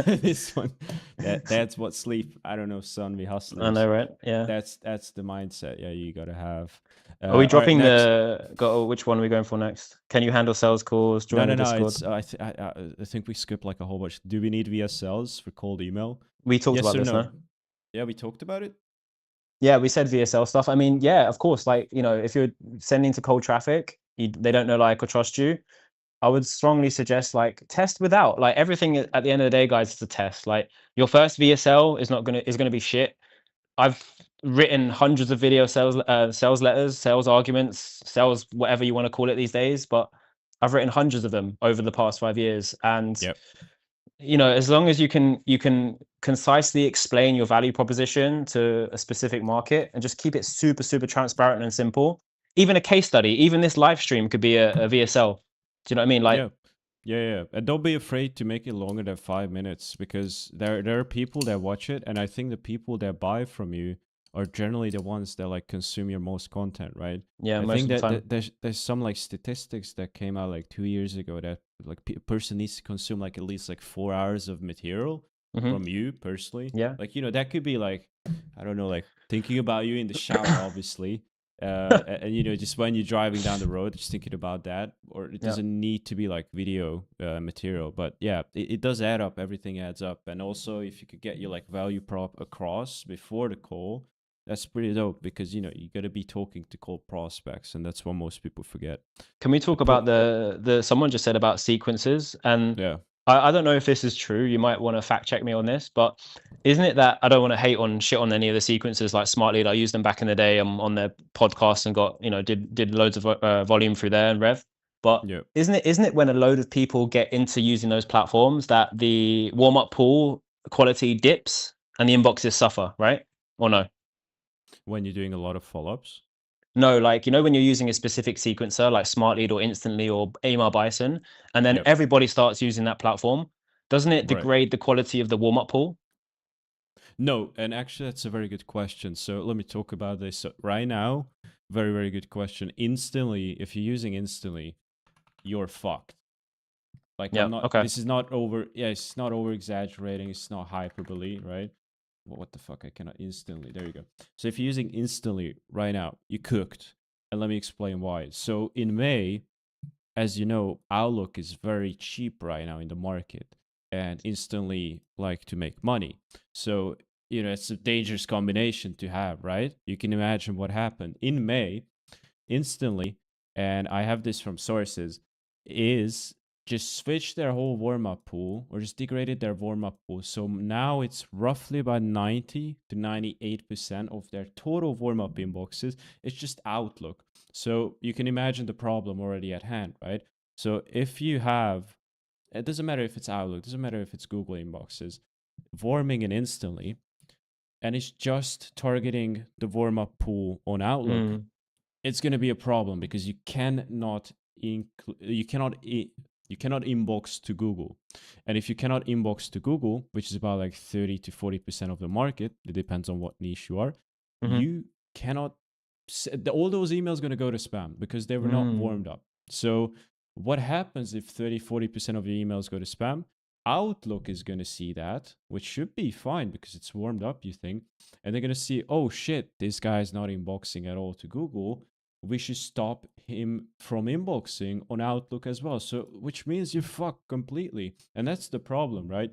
This one. That's what sleep. I don't know, son. We I hustlers. know, right? Yeah. That's the mindset. Yeah, you gotta have. Are we All right, dropping next. which one are we going for next? Can you handle sales calls? No, Join the no, no. Discord. It's I think we skipped like a whole bunch. Do we need VSLs for cold email? We talked Yes about or this, no? no? Yeah, we talked about it. Yeah, we said VSL stuff. I mean, yeah, of course. Like, if you're sending to cold traffic, they don't know, like, or trust you. I would strongly suggest like test without. Like everything at the end of the day, guys, is a test. Like your first VSL is gonna be shit. I've written hundreds of video sales letters, sales arguments, sales whatever you want to call it these days, but I've written hundreds of them over the past 5 years. And Yep. as long as you can concisely explain your value proposition to a specific market and just keep it super, super transparent and simple. Even a case study, even this live stream could be a VSL. Do you know what I mean? Like, Yeah. And don't be afraid to make it longer than 5 minutes, because there are people that watch it, and I think the people that buy from you are generally the ones that like consume your most content, right? yeah, I most think of the that, time. there's some like statistics that came out like 2 years ago that like a person needs to consume like at least like 4 hours of material Hmm. from you personally. Yeah. Like that could be like, I don't know, like thinking about you in the shower, obviously, and just when you're driving down the road, just thinking about that. Or it Yeah. doesn't need to be like video material, but yeah, it does add up. Everything adds up. And also, if you could get your like value prop across before the call, that's pretty dope, because you got to be talking to cold prospects, and that's what most people forget. Can we talk about the someone just said about sequences, and Yeah. I don't know if this is true. You might want to fact check me on this, but isn't it that I don't want to hate on shit on any of the sequences like Smart Lead? I used them back in the day. I'm on their podcast and got did loads of volume through there and Rev. But Yeah. isn't it when a load of people get into using those platforms that the warm up pool quality dips and the inboxes suffer, right? Or no? When you're doing a lot of follow-ups. No, like when you're using a specific sequencer like Smartlead or Instantly or Email Bison, and then Yep. everybody starts using that platform, doesn't it Right. degrade the quality of the warm-up pool? No, and actually that's a very good question. So let me talk about this. So right now, very, very good question. Instantly, if you're using Instantly, you're fucked. Like Yeah. I'm not Okay. this is not over, yeah, it's not over exaggerating, it's not hyperbole, right? what the fuck, I cannot instantly, there you go. So if you're using instantly right now, you cooked. And let me explain why. So in May, as you know, Outlook is very cheap right now in the market and instantly like to make money. So, it's a dangerous combination to have, right? You can imagine what happened in May instantly, and I have this from sources, is just switch their whole warm-up pool or just degraded their warm-up pool. So now it's roughly about 90 to 98% of their total warm-up inboxes. It's just Outlook. So you can imagine the problem already at hand, right? So if you have, it doesn't matter if it's Outlook, it doesn't matter if it's Google inboxes, warming it instantly, and it's just targeting the warm-up pool on Outlook, it's going to be a problem because you cannot inbox to Google. And if you cannot inbox to Google, which is about like 30 to 40% of the market, it depends on what niche you are, you cannot, all those emails going to go to spam because they were not warmed up. So what happens if 30-40% of your emails go to spam? Outlook is going to see that, which should be fine because it's warmed up, you think, and they're going to see, oh shit, this guy's not inboxing at all to Google. We should stop him from inboxing on Outlook as well. So, which means you're fucked completely. And that's the problem, right?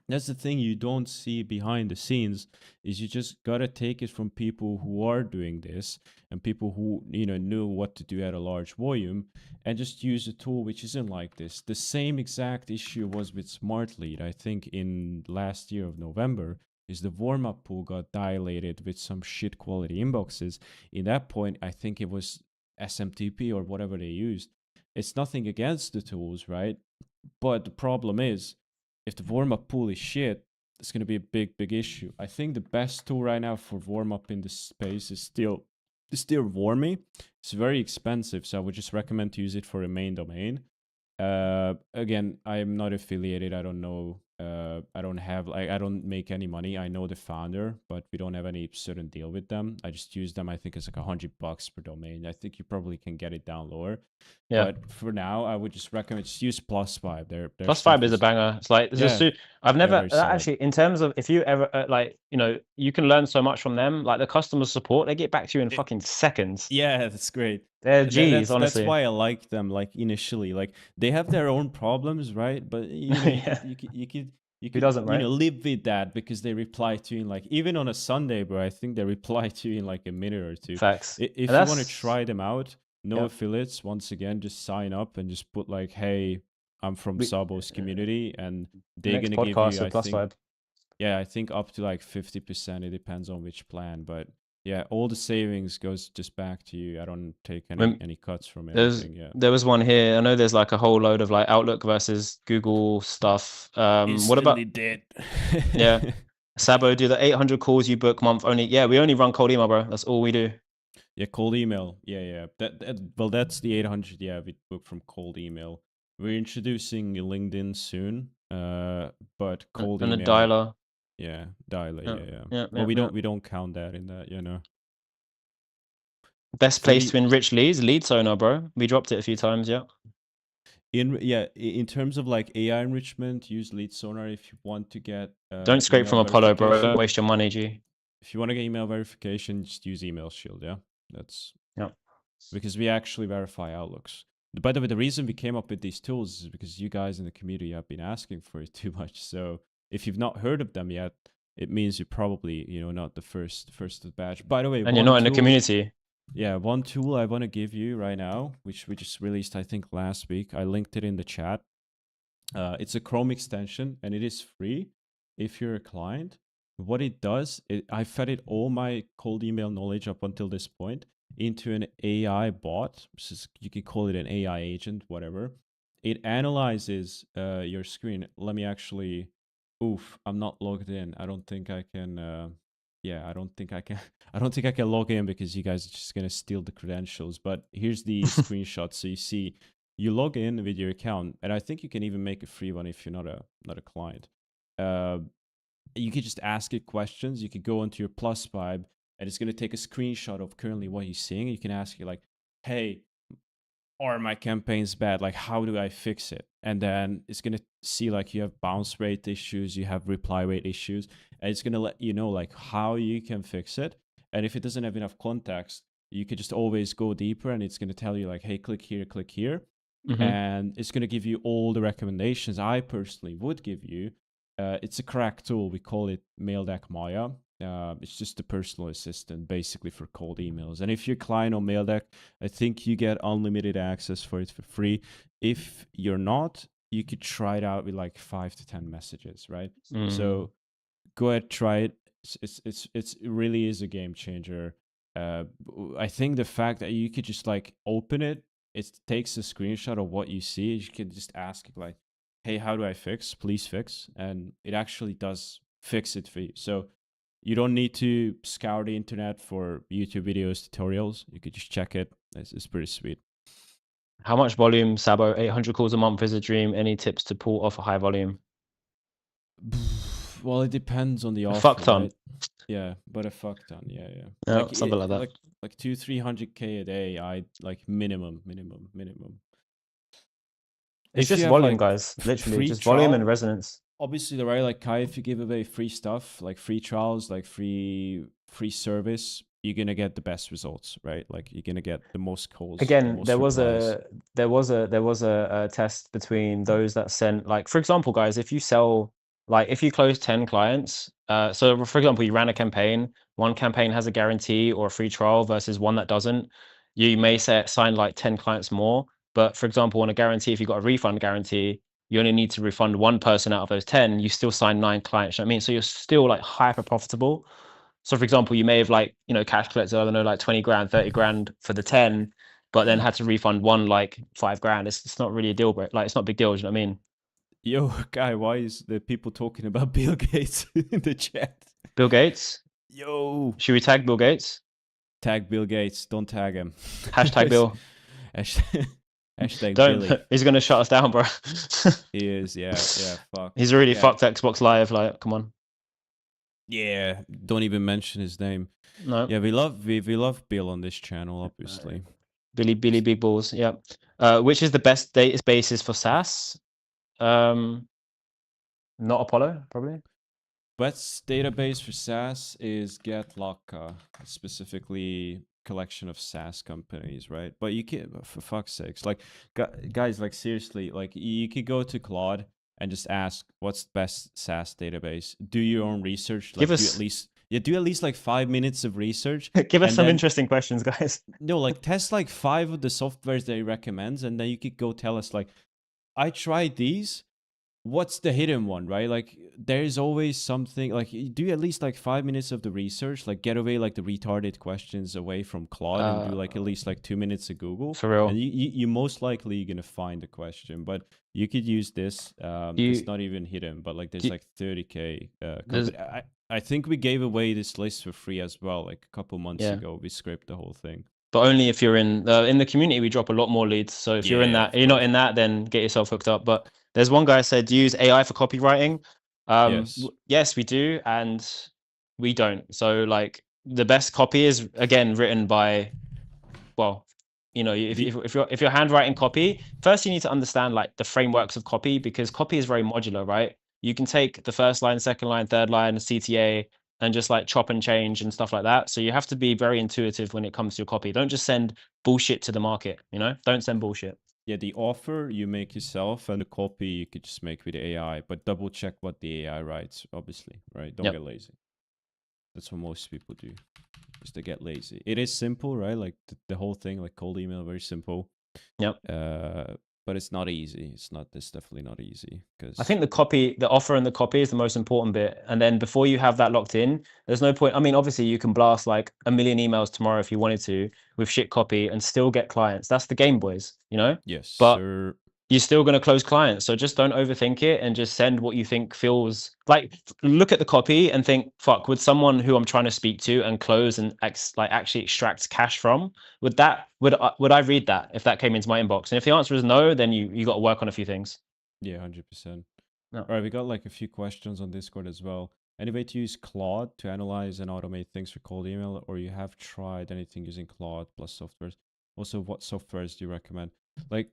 That's the thing you don't see behind the scenes, is you just gotta take it from people who are doing this and people who knew what to do at a large volume, and just use a tool which isn't like this. The same exact issue was with Smart Lead, I think, in last year of November, is the warm-up pool got dilated with some shit quality inboxes. In that point, I think it was SMTP or whatever they used. It's nothing against the tools, right? But the problem is, if the warm-up pool is shit, it's going to be a big issue. I think the best tool right now for warm-up in this space is still Warmy. It's very expensive, so I would just recommend to use it for a main domain. Again, I am not affiliated. I don't know. I don't make any money. I know the founder, but we don't have any certain deal with them. I just use them. I think it's like $100 per domain. I think you probably can get it down lower. Yeah. But for now, I would just recommend just use Plus5. Their Plus5 is a banger. It's like I've never actually, in terms of, if you ever you can learn so much from them. Like the customer support, they get back to you in fucking seconds. Yeah, that's great. They're G's, honestly. That's why I like them. Like initially, like they have their own problems, right? But you could live with that because they reply to you in like, even on a Sunday, bro. I think they reply to you in like a minute or two. Facts. If you want to try them out, no affiliates. Once again, just sign up and just put like, hey, I'm from Szabo's community, and they're gonna give you, I think up to like 50%. It depends on which plan, but yeah, all the savings goes just back to you. I don't take any cuts from it. There was one here. I know there's like a whole load of like Outlook versus Google stuff. What about dead? Yeah, Szabo, do the 800 calls you book month only? Yeah, we only run cold email, bro. That's all we do. Yeah, cold email. Yeah. That's the 800. Yeah, we book from cold email. We're introducing LinkedIn soon. But cold email and a dialer. Yeah, dialer. Yeah. Well, we don't count that in that, Best place to enrich leads, Lead Sonar, bro. We dropped it a few times, yeah. In terms of like AI enrichment, use Lead Sonar if you want to get. Don't scrape from Apollo, bro. Don't waste your money, G. If you want to get email verification, just use Email Shield. Yeah, that's because we actually verify Outlooks. By the way, the reason we came up with these tools is because you guys in the community have been asking for it too much. So if you've not heard of them yet, it means you're probably not the first of the batch. By the way, and you're not in the community. Yeah, one tool I want to give you right now, which we just released, I think, last week. I linked it in the chat. It's a Chrome extension, and it is free if you're a client. What it does, I fed it all my cold email knowledge up until this point into an AI bot. You can call it an AI agent, whatever. It analyzes your screen. Let me actually... Oof, I'm not logged in. I don't think I can... I don't think I can log in because you guys are just going to steal the credentials. But here's the screenshot. So you see, you log in with your account, and I think you can even make a free one if you're not a client. You could just ask it questions. You could go into your Plus5, and it's going to take a screenshot of currently what you're seeing. You can ask you like, hey, are my campaigns bad? Like, how do I fix it? And then it's going to see like you have bounce rate issues, you have reply rate issues, and it's going to let you know like how you can fix it. And if it doesn't have enough context, you could just always go deeper, and it's going to tell you like, hey, click here, and it's going to give you all the recommendations I personally would give you. It's a crack tool. We call it MailDeck Maya. It's just a personal assistant basically for cold emails. And if you're a client on MailDeck, I think you get unlimited access for it for free. If you're not, you could try it out with like 5 to 10 messages, right? So go ahead, try it. It really is a game changer. I think the fact that you could just like open it, it takes a screenshot of what you see. You can just ask it like, hey, how do I fix? Please fix. And it actually does fix it for you. So you don't need to scour the internet for YouTube videos, tutorials. You could just check it. It's pretty sweet. How much volume, Sabo? 800 calls a month is a dream. Any tips to pull off a high volume? Well, it depends on the offer, fuck ton. right? Yeah, but a fuck ton. Yeah. Yeah, something like that. Like 200-300K a day. I like minimum. It's just volume, guys. Literally, just volume and resonance. Obviously, right? Like Kai, if you give away free stuff, like free trials, like free service, you're gonna get the best results, right? Like you're gonna get the most calls. Again, there was a test between those that sent, like, for example, guys, if you sell, like, if you close 10 clients, so for example, you ran a campaign, one campaign has a guarantee or a free trial versus one that doesn't, you may sign like 10 clients more. But for example, on a guarantee, if you got a refund guarantee, you only need to refund one person out of those 10, you still sign 9 clients. You know what I mean? So you're still like hyper profitable. So for example, you may have like, cash collected, I don't know, like 20 grand, 30 grand for the 10, but then had to refund one like 5 grand. It's not really a deal, but like, it's not a big deal. You know what I mean? Yo, Guy, why is the people talking about Bill Gates in the chat? Bill Gates? Yo. Should we tag Bill Gates? Tag Bill Gates. Don't tag him. Hashtag Bill. Hashtag Don't. Billy. He's going to shut us down, bro. He is, yeah, fuck. He's already fucked Xbox Live, like, come on. Yeah, don't even mention his name. No. Yeah, we love Bill on this channel, obviously. Billy Big Balls, yeah. Which is the best databases for SaaS? Not Apollo, probably. Best database for SaaS is GetLocker, specifically collection of SaaS companies, right? But you can, for fuck's sakes, like guys, like seriously, like you could go to Claude and just ask what's the best SaaS database. Do your own research. Like, do at least like 5 minutes of research. Give us some interesting questions, guys. No, like test like 5 of the softwares that he recommends, and then you could go tell us like, I tried these. What's the hidden one, right? Like there's always something. Like do at least like 5 minutes of the research, like get away like the retarded questions away from Claude and do like at least like 2 minutes of Google. For real. And you most likely gonna find the question, but you could use this. It's not even hidden, but like there's like 30K. I think we gave away this list for free as well, like a couple months ago. We scraped the whole thing. But only if you're in the community, we drop a lot more leads. So if you're in that, you're not in that, then get yourself hooked up. But there's one guy said use AI for copywriting. Yes, we do, and we don't. So like the best copy is again written by, well, if you're handwriting copy, first you need to understand like the frameworks of copy, because copy is very modular, right? You can take the first line, second line, third line, CTA, and just like chop and change and stuff like that. So you have to be very intuitive when it comes to your copy. Don't just send bullshit to the market, don't send bullshit. Yeah, the offer you make yourself, and the copy you could just make with AI, but double check what the AI writes, obviously, right? Don't get lazy. That's what most people do, is to get lazy. It is simple, right? Like the whole thing, like cold email, very simple. Yep. But it's not easy. It's definitely not easy, because I think the offer and the copy is the most important bit. And then before you have that locked in, there's no point. I mean, obviously you can blast like 1 million emails tomorrow if you wanted to with shit copy and still get clients. That's the game, boys, Yes, but sir. You're still going to close clients. So just don't overthink it and just send what you think feels like. Look at the copy and think, fuck, would someone who I'm trying to speak to and close and actually extract cash from, would I read that if that came into my inbox? And if the answer is no, then you got to work on a few things. Yeah, 100%. No. All right, we got like a few questions on Discord as well. Any way to use Claude to analyze and automate things for cold email, or you have tried anything using Claude plus softwares? Also, what softwares do you recommend? Like,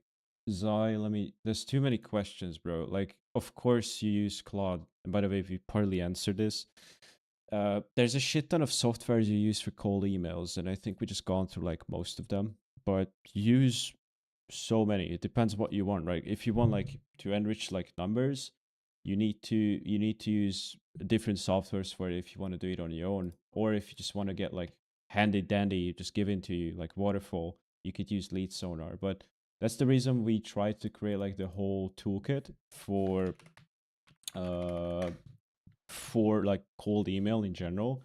Zai, there's too many questions, bro. Like, of course you use Claude. And by the way, we partly answered this. There's a shit ton of softwares you use for cold emails, and I think we just gone through like most of them. But use so many. It depends what you want, right? If you want like to enrich like numbers, you need to use different softwares for it if you want to do it on your own. Or if you just want to get like handy dandy, just given to you like waterfall, you could use Lead Sonar. But that's the reason we tried to create like the whole toolkit for like cold email in general.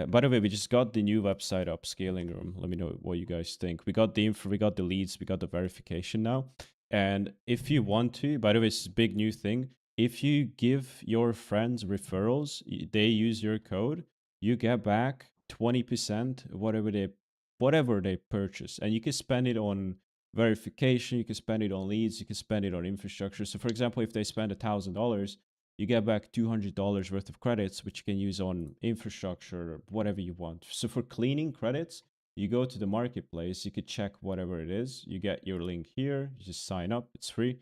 By the way, we just got the new website up, Scaling Room. Let me know what you guys think. We got the info, we got the leads, we got the verification now. And if you want to, by the way, it's a big new thing. If you give your friends referrals, they use your code, you get back 20% whatever they purchase, and you can spend it on verification, you can spend it on leads, you can spend it on infrastructure. So, for example, if they spend $1,000, you get back $200 worth of credits, which you can use on infrastructure or whatever you want. So for cleaning credits, you go to the marketplace, you could check whatever it is. You get your link here, you just sign up, it's free.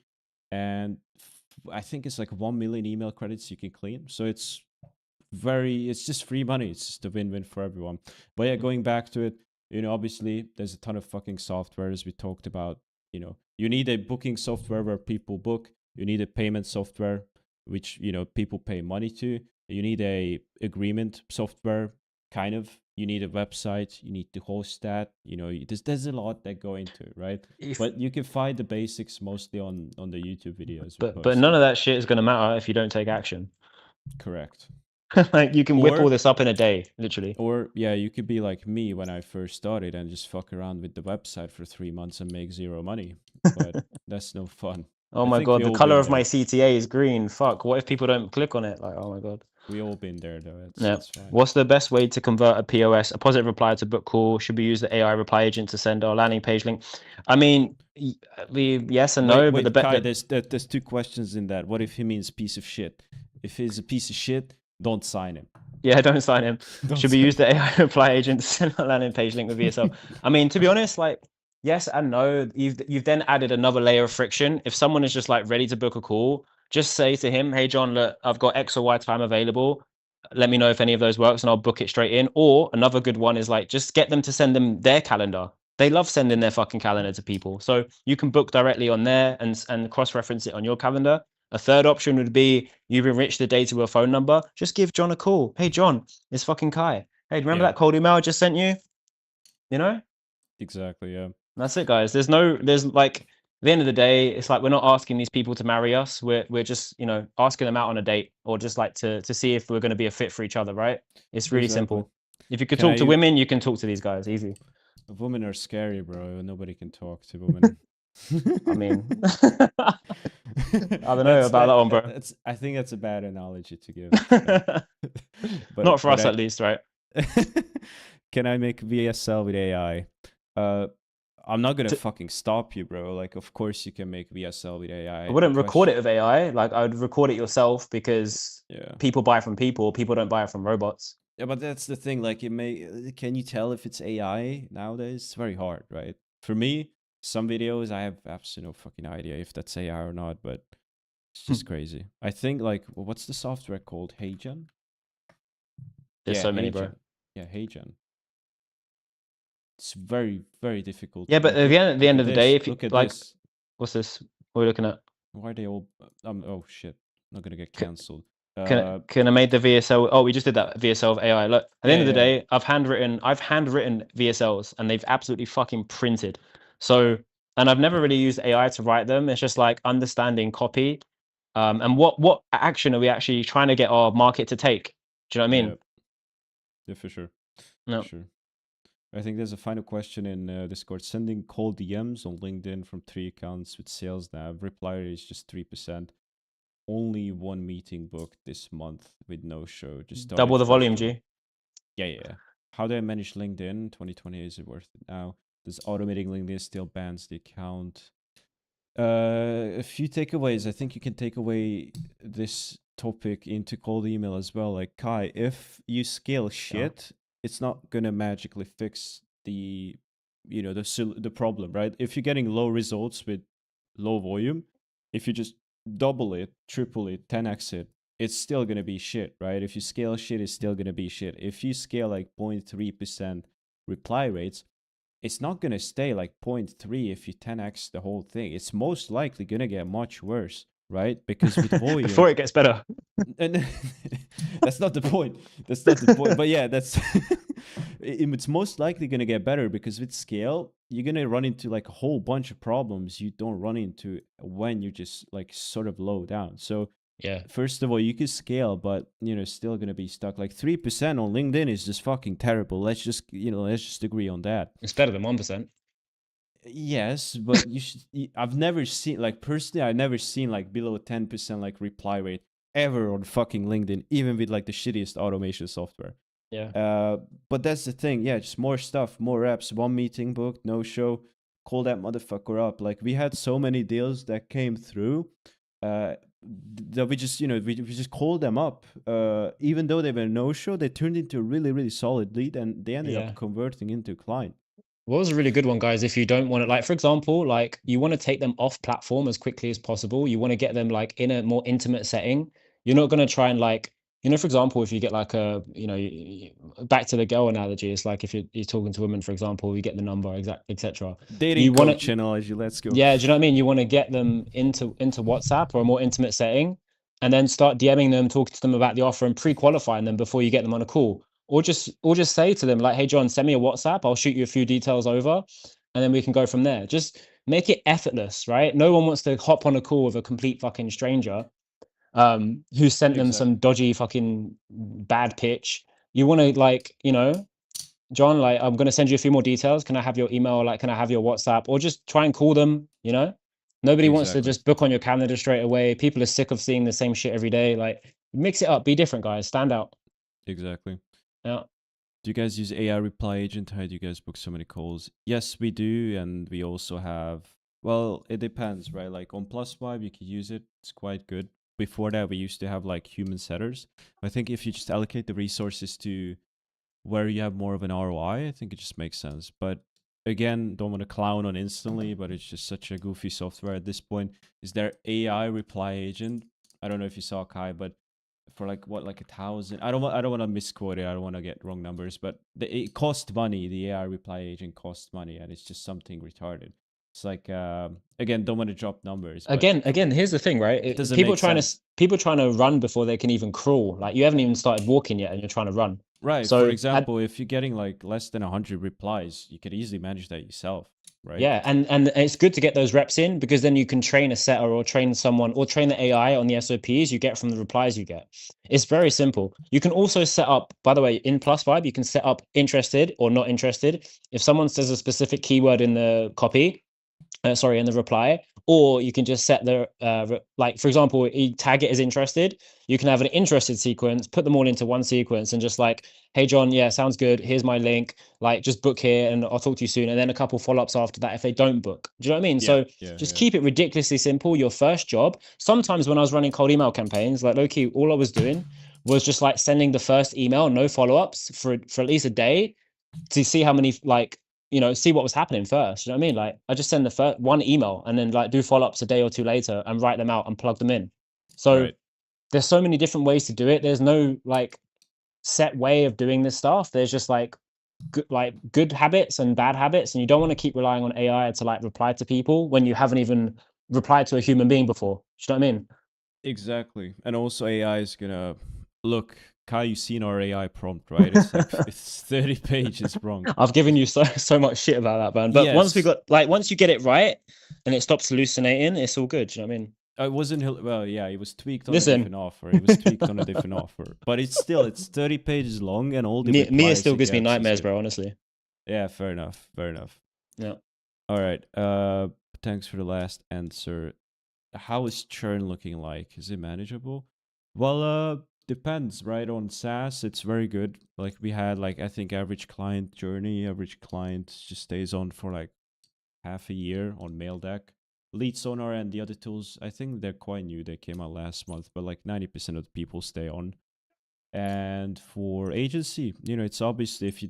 And I think it's like 1 million email credits you can clean. So it's just free money. It's just a win-win for everyone. But yeah, going back to it, obviously there's a ton of fucking softwares we talked about. You need a booking software where people book. You need a payment software which people pay money to. You need a agreement software, kind of. You need a website. You need to host that. There's a lot that go into it, right? But you can find the basics mostly on the YouTube videos. But none of that shit is going to matter if you don't take action. Correct. Like you can whip all this up in a day, literally. Or yeah, you could be like me when I first started and just fuck around with the website for 3 months and make zero money. But that's no fun. Oh my god, the color of my CTA is green. Fuck, what if people don't click on it? Like, oh my god. We all been there though. It's fine. What's the best way to convert a POS, a positive reply to book call? Should we use the AI reply agent to send our landing page link? I mean, yes and no, but Kai, there's 2 questions in that. What if he means piece of shit? If he's a piece of shit, don't sign him. Yeah, don't sign him. Should we use the AI reply agent to send our landing page link with VSL? I mean, to be honest, like, yes and no. You've then added another layer of friction. If someone is just like ready to book a call, just say to him, "Hey John, look, I've got X or Y time available. Let me know if any of those works and I'll book it straight in." Or another good one is like, just get them to send them their calendar. They love sending their fucking calendar to people. So you can book directly on there and cross-reference it on your calendar. A third option would be you've enriched the data with a phone number. Just give John a call. "Hey John, it's fucking Kai. Hey, remember that cold email I just sent you?" Exactly, yeah. That's it, guys. There's like, at the end of the day, it's like we're not asking these people to marry us. We're just, asking them out on a date, or just like to see if we're going to be a fit for each other, right? It's really simple. If you could talk to women, you can talk to these guys. Easy. Women are scary, bro. Nobody can talk to women. I mean, I don't know about that one, bro. I think that's a bad analogy to give. But not for us, at least, right? Can I make VSL with AI? I'm not gonna fucking stop you, bro. Like, of course you can make VSL with AI. I wouldn't record it with AI. Like, I would record it yourself, because people buy from people. People don't buy it from robots. Yeah, but that's the thing. Like, can you tell if it's AI nowadays? It's very hard, right? For me, some videos I have absolutely no fucking idea if that's AI or not, but it's just crazy. I think, like, what's the software called? HeyGen? There's so many, bro. Yeah, HeyGen. It's very, very difficult. Yeah, but at the end of the day, if you look at like, this. What's this? What are we looking at? Why are they all? Oh shit! I'm not gonna get cancelled. Can I make the VSL? Oh, we just did that VSL of AI. Look, at the end of the day, I've handwritten VSLs, and they've absolutely fucking printed. So, and I've never really used AI to write them. It's just like understanding copy, and what action are we actually trying to get our market to take? Do you know what I mean? Yeah, for sure. No. For sure. I think there's a final question in Discord. Sending cold DMs on LinkedIn from 3 accounts with sales nav. Reply rate is just 3%. Only 1 meeting booked this month with no show. Just double the volume, G. Yeah. How do I manage LinkedIn? 2020, is it worth it now? Does automating LinkedIn still bans the account? A few takeaways. I think you can take away this topic into cold email as well. Like, Kai, if you scale shit, it's not gonna magically fix the the problem, right? If you're getting low results with low volume, if you just double it, triple it, 10x it, it's still gonna be shit, right? If you scale shit, it's still gonna be shit. If you scale like 0.3% reply rates, it's not gonna stay like 0.3 if you 10x the whole thing. It's most likely gonna get much worse, right? Because with volume, before it gets better. and that's not the point. That's not the point. But yeah, that's it's most likely going to get better because with scale, you're going to run into like a whole bunch of problems you don't run into when you just like sort of low down. So Yeah, first of all, you can scale, but still going to be stuck. Like 3% on LinkedIn is just fucking terrible. Let's just agree on that. it's better than 1%. Yes, but I've never seen, like, personally, I've never seen like below 10% like reply rate ever on fucking LinkedIn, even with like the shittiest automation software. Yeah, But that's the thing. Yeah, just more stuff, more reps, one meeting booked, no show, call that motherfucker up. Like, we had so many deals that came through that we just, we just called them up. Even though they were no show, they turned into a really, really solid lead and they ended yeah. up converting into a client. What was a really good one, guys? If you don't want to, like, for example, like you want to take them off platform as quickly as possible. You want to get them like in a more intimate setting. You're not going to try and like, for example, if you get like a, back to the girl analogy, it's like if you're talking to women, for example, you get the number, etc. Dating You want coach to, analogy, let's go. yeah, do you know what I mean? You want to get them into WhatsApp or a more intimate setting, and then start DMing them, talking to them about the offer, and pre-qualifying them before you get them on a call. Or just say to them like, "Hey, John, send me a WhatsApp. I'll shoot you a few details over, and then we can go from there." Just make it effortless, right? No one wants to hop on a call with a complete fucking stranger, who sent them some Exactly. dodgy fucking bad pitch. You want to like, John, like, I'm going to send you a few more details. Can I have your email? Like, can I have your WhatsApp? Or just try and call them, Nobody wants to Exactly. just book on your calendar straight away. People are sick of seeing the same shit every day. Like, mix it up, be different, guys. Stand out. Exactly. Yeah. Do you guys use AI reply agent? How do you guys book so many calls? Yes, we do, and we also have. Well, it depends, right? Like on Plus Vibe, you can use it. It's quite good. Before that, we used to have like human setters. I think if you just allocate the resources to where you have more of an ROI, I think it just makes sense. But again, don't want to clown on Instantly, but it's just such a goofy software at this point. Is there AI reply agent? I don't know if you saw Kai, but for like what, like 1,000? I don't want to misquote it. I don't want to get wrong numbers, but it cost money. The AI reply agent cost money, and it's just something retarded. It's like again, don't want to drop numbers, but Again, here's the thing, right? it doesn't make sense. People trying to run before they can even crawl. Like, you haven't even started walking yet, and you're trying to run. Right. For So example, if you're getting like less than 100 replies, you could easily manage that yourself, right? yeah, and it's good to get those reps in, because then you can train a setter or train someone or train the AI on the SOPs you get from the replies you get. It's very simple. You can also set up, by the way, in Plus Vibe, you can set up interested or not interested. If someone says a specific keyword in the copy, in the reply, or you can just set the like, for example, you tag it as interested. You can have an interested sequence, put them all into one sequence, and just like, "Hey, John, yeah, sounds good, here's my link, like, just book here and I'll talk to you soon," and then a couple follow-ups after that if they don't book. Do you know what I mean? Yeah, So yeah, just yeah. keep it ridiculously simple. Your first job, sometimes when I was running cold email campaigns, like, low-key, all I was doing was just like sending the first email, no follow-ups, for at least a day, to see how many, like, see what was happening first. You know what I mean? Like, I just send the first one email and then like do follow-ups a day or two later and write them out and plug them in. So Right. there's so many different ways to do it. There's no like set way of doing this stuff. There's just like good habits and bad habits, and you don't want to keep relying on AI to like reply to people when you haven't even replied to a human being before. Do you know what I mean? Exactly. And also AI is gonna look, Kai, you seen our AI prompt, right? It's like it's 30 pages wrong. I've given you so much shit about that, man. But Yes. once you get it right and it stops hallucinating, it's all good. Do you know what I mean? It wasn't well, yeah, it was tweaked on a Listen, different offer. It was tweaked on a different offer. But it's 30 pages long and all the Mia replies still it gives me gets is nightmares, good. bro. Honestly. Yeah, fair enough. Fair enough. Yeah. All right. Thanks for the last answer. How is churn looking like? Is it manageable? Well, depends, right? On SaaS, it's very good. Like we had like, I think average client journey, average client just stays on for like half a year on MailDeck. Lead Sonar and the other tools, I think they're quite new. They came out last month, but like 90% of the people stay on. And for agency, it's obviously if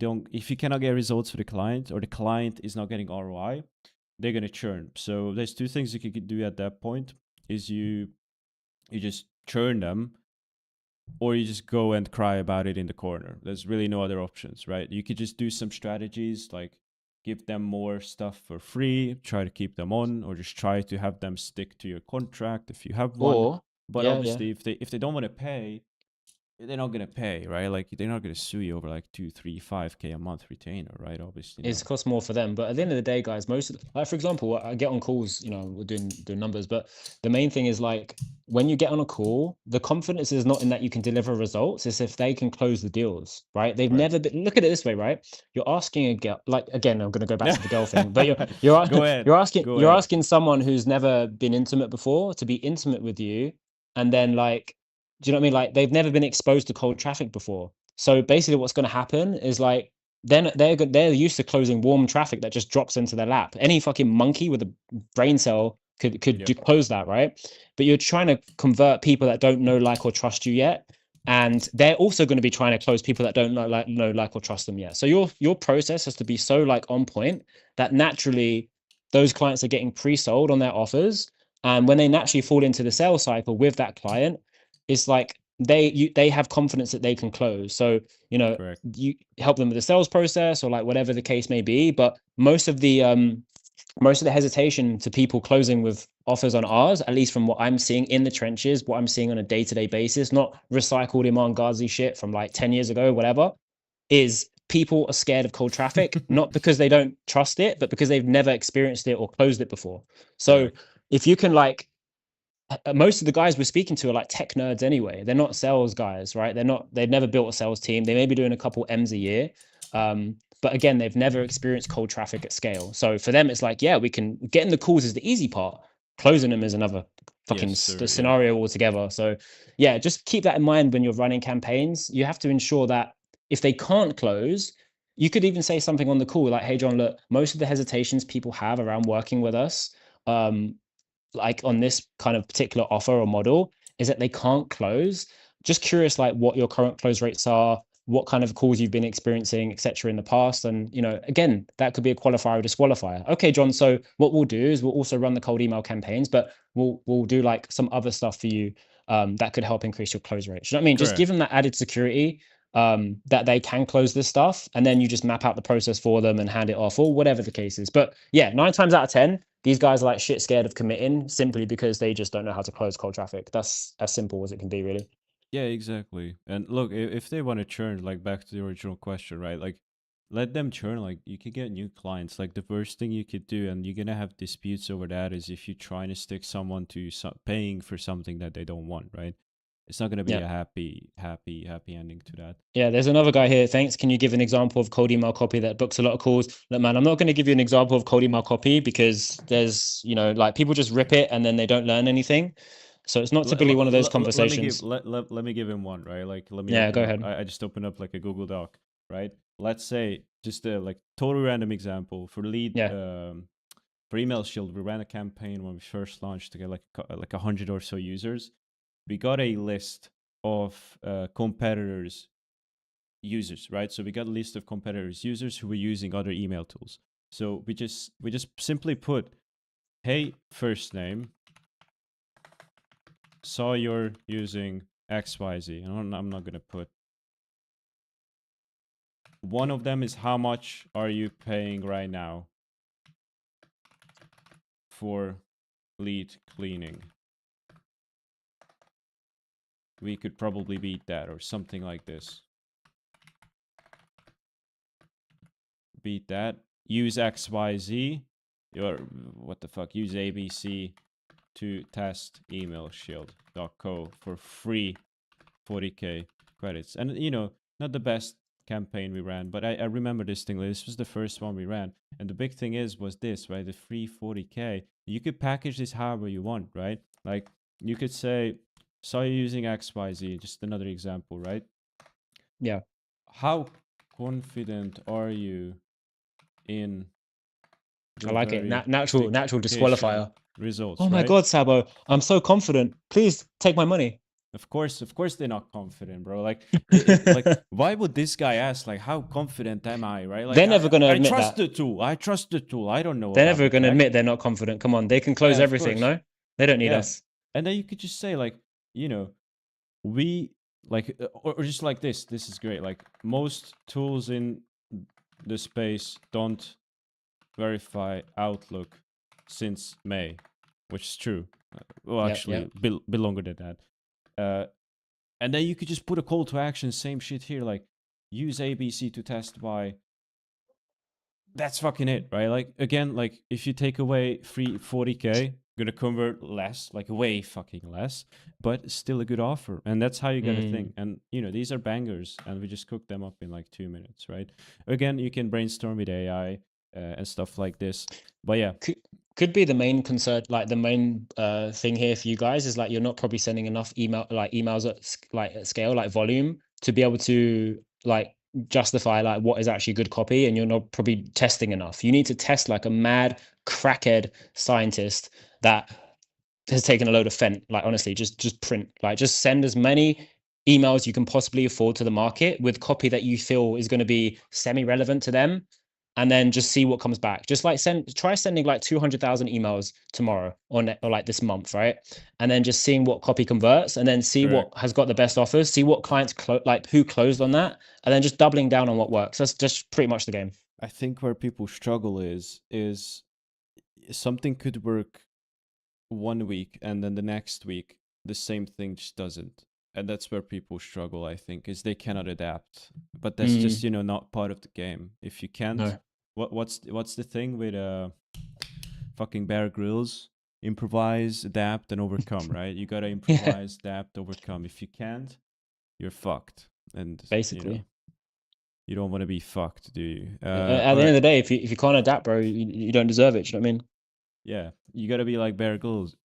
you cannot get results for the client, or the client is not getting ROI, they're gonna churn. So there's two things you could do at that point: is you just churn them, or you just go and cry about it in the corner. There's really no other options, right? You could just do some strategies like give them more stuff for free, try to keep them on, or just try to have them stick to your contract if you have one. Or But yeah, yeah. obviously, if they don't want to pay, they're not gonna pay, right? Like they're not gonna sue you over like 2, 3, 5K a month retainer, right? Obviously It's not. cost more for them, but at the end of the day, guys, most of like for example, I get on calls, we're doing numbers, but the main thing is like when you get on a call, the confidence is not in that you can deliver results, it's if they can close the deals, right? They've Right. never been. Look at it this way, right? You're asking a girl, like again, I'm gonna go back to the girl thing, but you're Go ahead. you're asking Go you're ahead. asking someone who's never been intimate before to be intimate with you, and then like, do you know what I mean? Like they've never been exposed to cold traffic before. So basically, what's going to happen is like then they're used to closing warm traffic that just drops into their lap. Any fucking monkey with a brain cell could Yep. close that, right? But you're trying to convert people that don't know, like, or trust you yet, and they're also going to be trying to close people that don't know, like, or trust them yet. So your process has to be so like on point that naturally those clients are getting pre-sold on their offers, and when they naturally fall into the sales cycle with that client, it's like they have confidence that they can close. So Correct. you help them with the sales process or like whatever the case may be, but most of the hesitation to people closing with offers on ours, at least from what I'm seeing in the trenches, what I'm seeing on a day-to-day basis, not recycled Iman Ghazi shit from like 10 years ago, whatever, is people are scared of cold traffic, not because they don't trust it, but because they've never experienced it or closed it before. So Correct. if you can like most of the guys we're speaking to are like tech nerds anyway. They're not sales guys, right? They've never built a sales team. They may be doing a couple M's a year. But again, they've never experienced cold traffic at scale. So for them, it's like, yeah, we can getting the calls is the easy part. Closing them is another fucking Yes, sir. Yeah. scenario altogether. So yeah, just keep that in mind when you're running campaigns. You have to ensure that if they can't close, you could even say something on the call like, hey, John, look, most of the hesitations people have around working with us, like on this kind of particular offer or model, is that they can't close. Just curious, like what your current close rates are, what kind of calls you've been experiencing, etc. in the past. And again, that could be a qualifier or disqualifier. Okay, John. So what we'll do is we'll also run the cold email campaigns, but we'll do like some other stuff for you that could help increase your close rate. You know what I mean? Just give Correct. them that added security that they can close this stuff, and then you just map out the process for them and hand it off, or whatever the case is. But yeah, 9 times out of 10, these guys are like shit scared of committing simply because they just don't know how to close cold traffic. That's as simple as it can be, really. Yeah, exactly. And look, if they want to churn, like back to the original question, right? Like, let them churn. Like, you could get new clients. Like, the worst thing you could do, and you're gonna have disputes over that, is if you're trying to stick someone to paying for something that they don't want, right? It's not gonna be Yeah. a happy ending to that. Yeah, there's another guy here. Thanks. Can you give an example of cold email copy that books a lot of calls? Look, man, I'm not going to give you an example of cold email copy because there's, like people just rip it and then they don't learn anything. So it's not typically one of those Let me give conversations. let me give him one, right? Like, let me Yeah, open go up. ahead. I just opened up like a Google Doc, right? Let's say just a like total random example for lead Yeah. for Email Shield. We ran a campaign when we first launched to get like 100 or so users. We got a list of competitors users, right? So we got a list of competitors users who were using other email tools. So we just simply put, hey, first name, saw you're using XYZ. I'm not gonna put. One of them is how much are you paying right now for lead cleaning? We could probably beat that or something like this. Beat that. Use XYZ. Or what the fuck? Use ABC to test emailshield.co for free 40k credits. And not the best campaign we ran, but I remember this thing. This was the first one we ran, and the big thing was this, right? The free 40k. You could package this however you want, right? Like you could say, saw you using XYZ, just another example, right? Yeah. How confident are you in I the like it. Natural verification disqualifier. results, Oh my right? God, Sabo, I'm so confident. Please take my money. Of course, they're not confident, bro. Like, like, why would this guy ask, like, how confident am I, right? Like, They're never going to I admit trust that. the tool. I trust the tool. I don't know They're about never the going to tech. admit they're not confident. Come on, they can close Yeah, of everything. course. No, they don't need Yeah, us. and then you could just say, like, you know, we like, or just like this. This is great. Like, most tools in the space don't verify Outlook since May, which is true. Well, Yeah, actually, yeah. bit longer than that. And then you could just put a call to action, same shit here, like use ABC to test Y. That's fucking it, right? Like, again, like if you take away 40K, gonna convert less, like way fucking less, but still a good offer. And that's how you get a thing. And these are bangers, and we just cook them up in like 2 minutes, right? Again, you can brainstorm with AI and stuff like this. But yeah, Could be the main concern, like the main thing here for you guys is like you're not probably sending enough emails at scale, like volume, to be able to like justify like what is actually good copy, and you're not probably testing enough. You need to test like a mad crackhead scientist that has taken a load of Fent. Like honestly, just print, like just send as many emails you can possibly afford to the market with copy that you feel is going to be semi-relevant to them, and then just see what comes back. Just like try sending like 200,000 emails tomorrow or like this month, right? And then just seeing what copy converts, and then see correct. what has got the best offers, see what clients like who closed on that, and then just doubling down on what works. That's just pretty much the game. I think where people struggle is something could work 1 week, and then the next week the same thing just doesn't. And that's where people struggle, I think, is they cannot adapt. But that's just not part of the game. If you can't, No. what's the thing with fucking Bear Grylls? Improvise, adapt, and overcome, right? You gotta improvise, adapt, overcome. If you can't, you're fucked. And Basically. you don't want to be fucked, do you? At the end of the day, if you can't adapt, bro, you don't deserve it. You know what I mean? Yeah, you gotta be like Bear Grylls.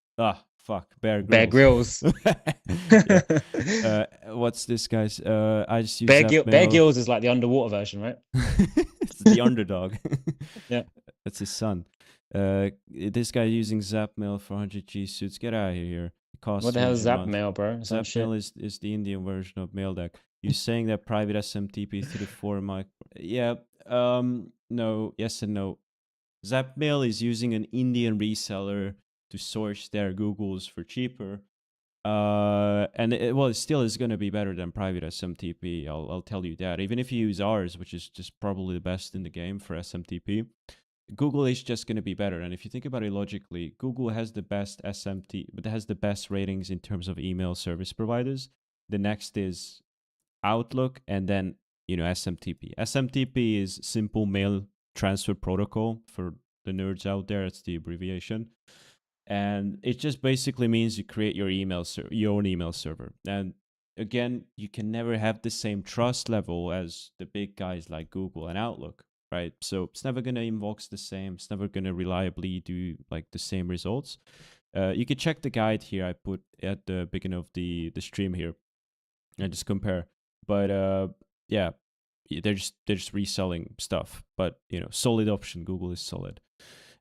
Fuck, Bear Bear Grylls. Grylls. Yeah. What's this, guys? I just use Bear Zapmail. Grylls is like the underwater version, right? It's the underdog. Yeah. That's his son. This guy using Zapmail for 100G suits. Get out of here. It costs What the hell is 300 a month. Zapmail, bro? Some shit. Zapmail is the Indian version of MailDeck. You saying that private SMTP through the 4 mic? Yeah. No. Yes and no. Zapmail is using an Indian reseller to source their Googles for cheaper. And it still is going to be better than private SMTP. I'll tell you that. Even if you use ours, which is just probably the best in the game for SMTP, Google is just going to be better. And if you think about it logically, Google has the best SMT, but has the best ratings in terms of email service providers. The next is Outlook, and then SMTP. SMTP is Simple Mail Transfer Protocol for the nerds out there. It's the abbreviation, and it just basically means you create your own email server. And again, you can never have the same trust level as the big guys like Google and Outlook, right? So it's never going to invoke the same. It's never going to reliably do like the same results. You can check the guide here I put at the beginning of the stream here and just compare. But yeah, they're just reselling stuff. But solid option. Google is solid.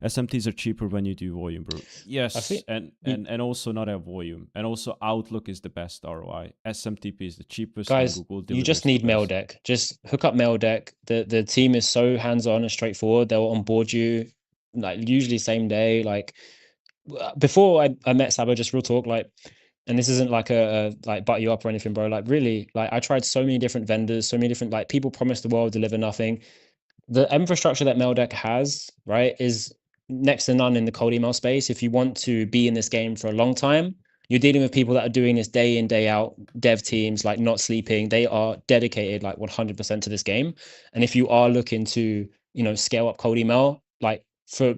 SMTs are cheaper when you do volume, bro. Yes, and also not at volume. And also Outlook is the best ROI. SMTP is the cheapest. Guys, and Google you just delivers need the best. MailDeck. Just hook up MailDeck. The team is so hands-on and straightforward. They'll onboard you like usually same day. Like before I met Sabo, just real talk, like, and this isn't like a like butt you up or anything, bro. Like really, like I tried so many different vendors, so many different like people promise the world, deliver nothing. The infrastructure that MailDeck has, right, is next to none in the cold email space. If you want to be in this game for a long time, you're dealing with people that are doing this day in, day out, dev teams, like not sleeping. They are dedicated like 100% to this game. And if you are looking to, scale up cold email, like for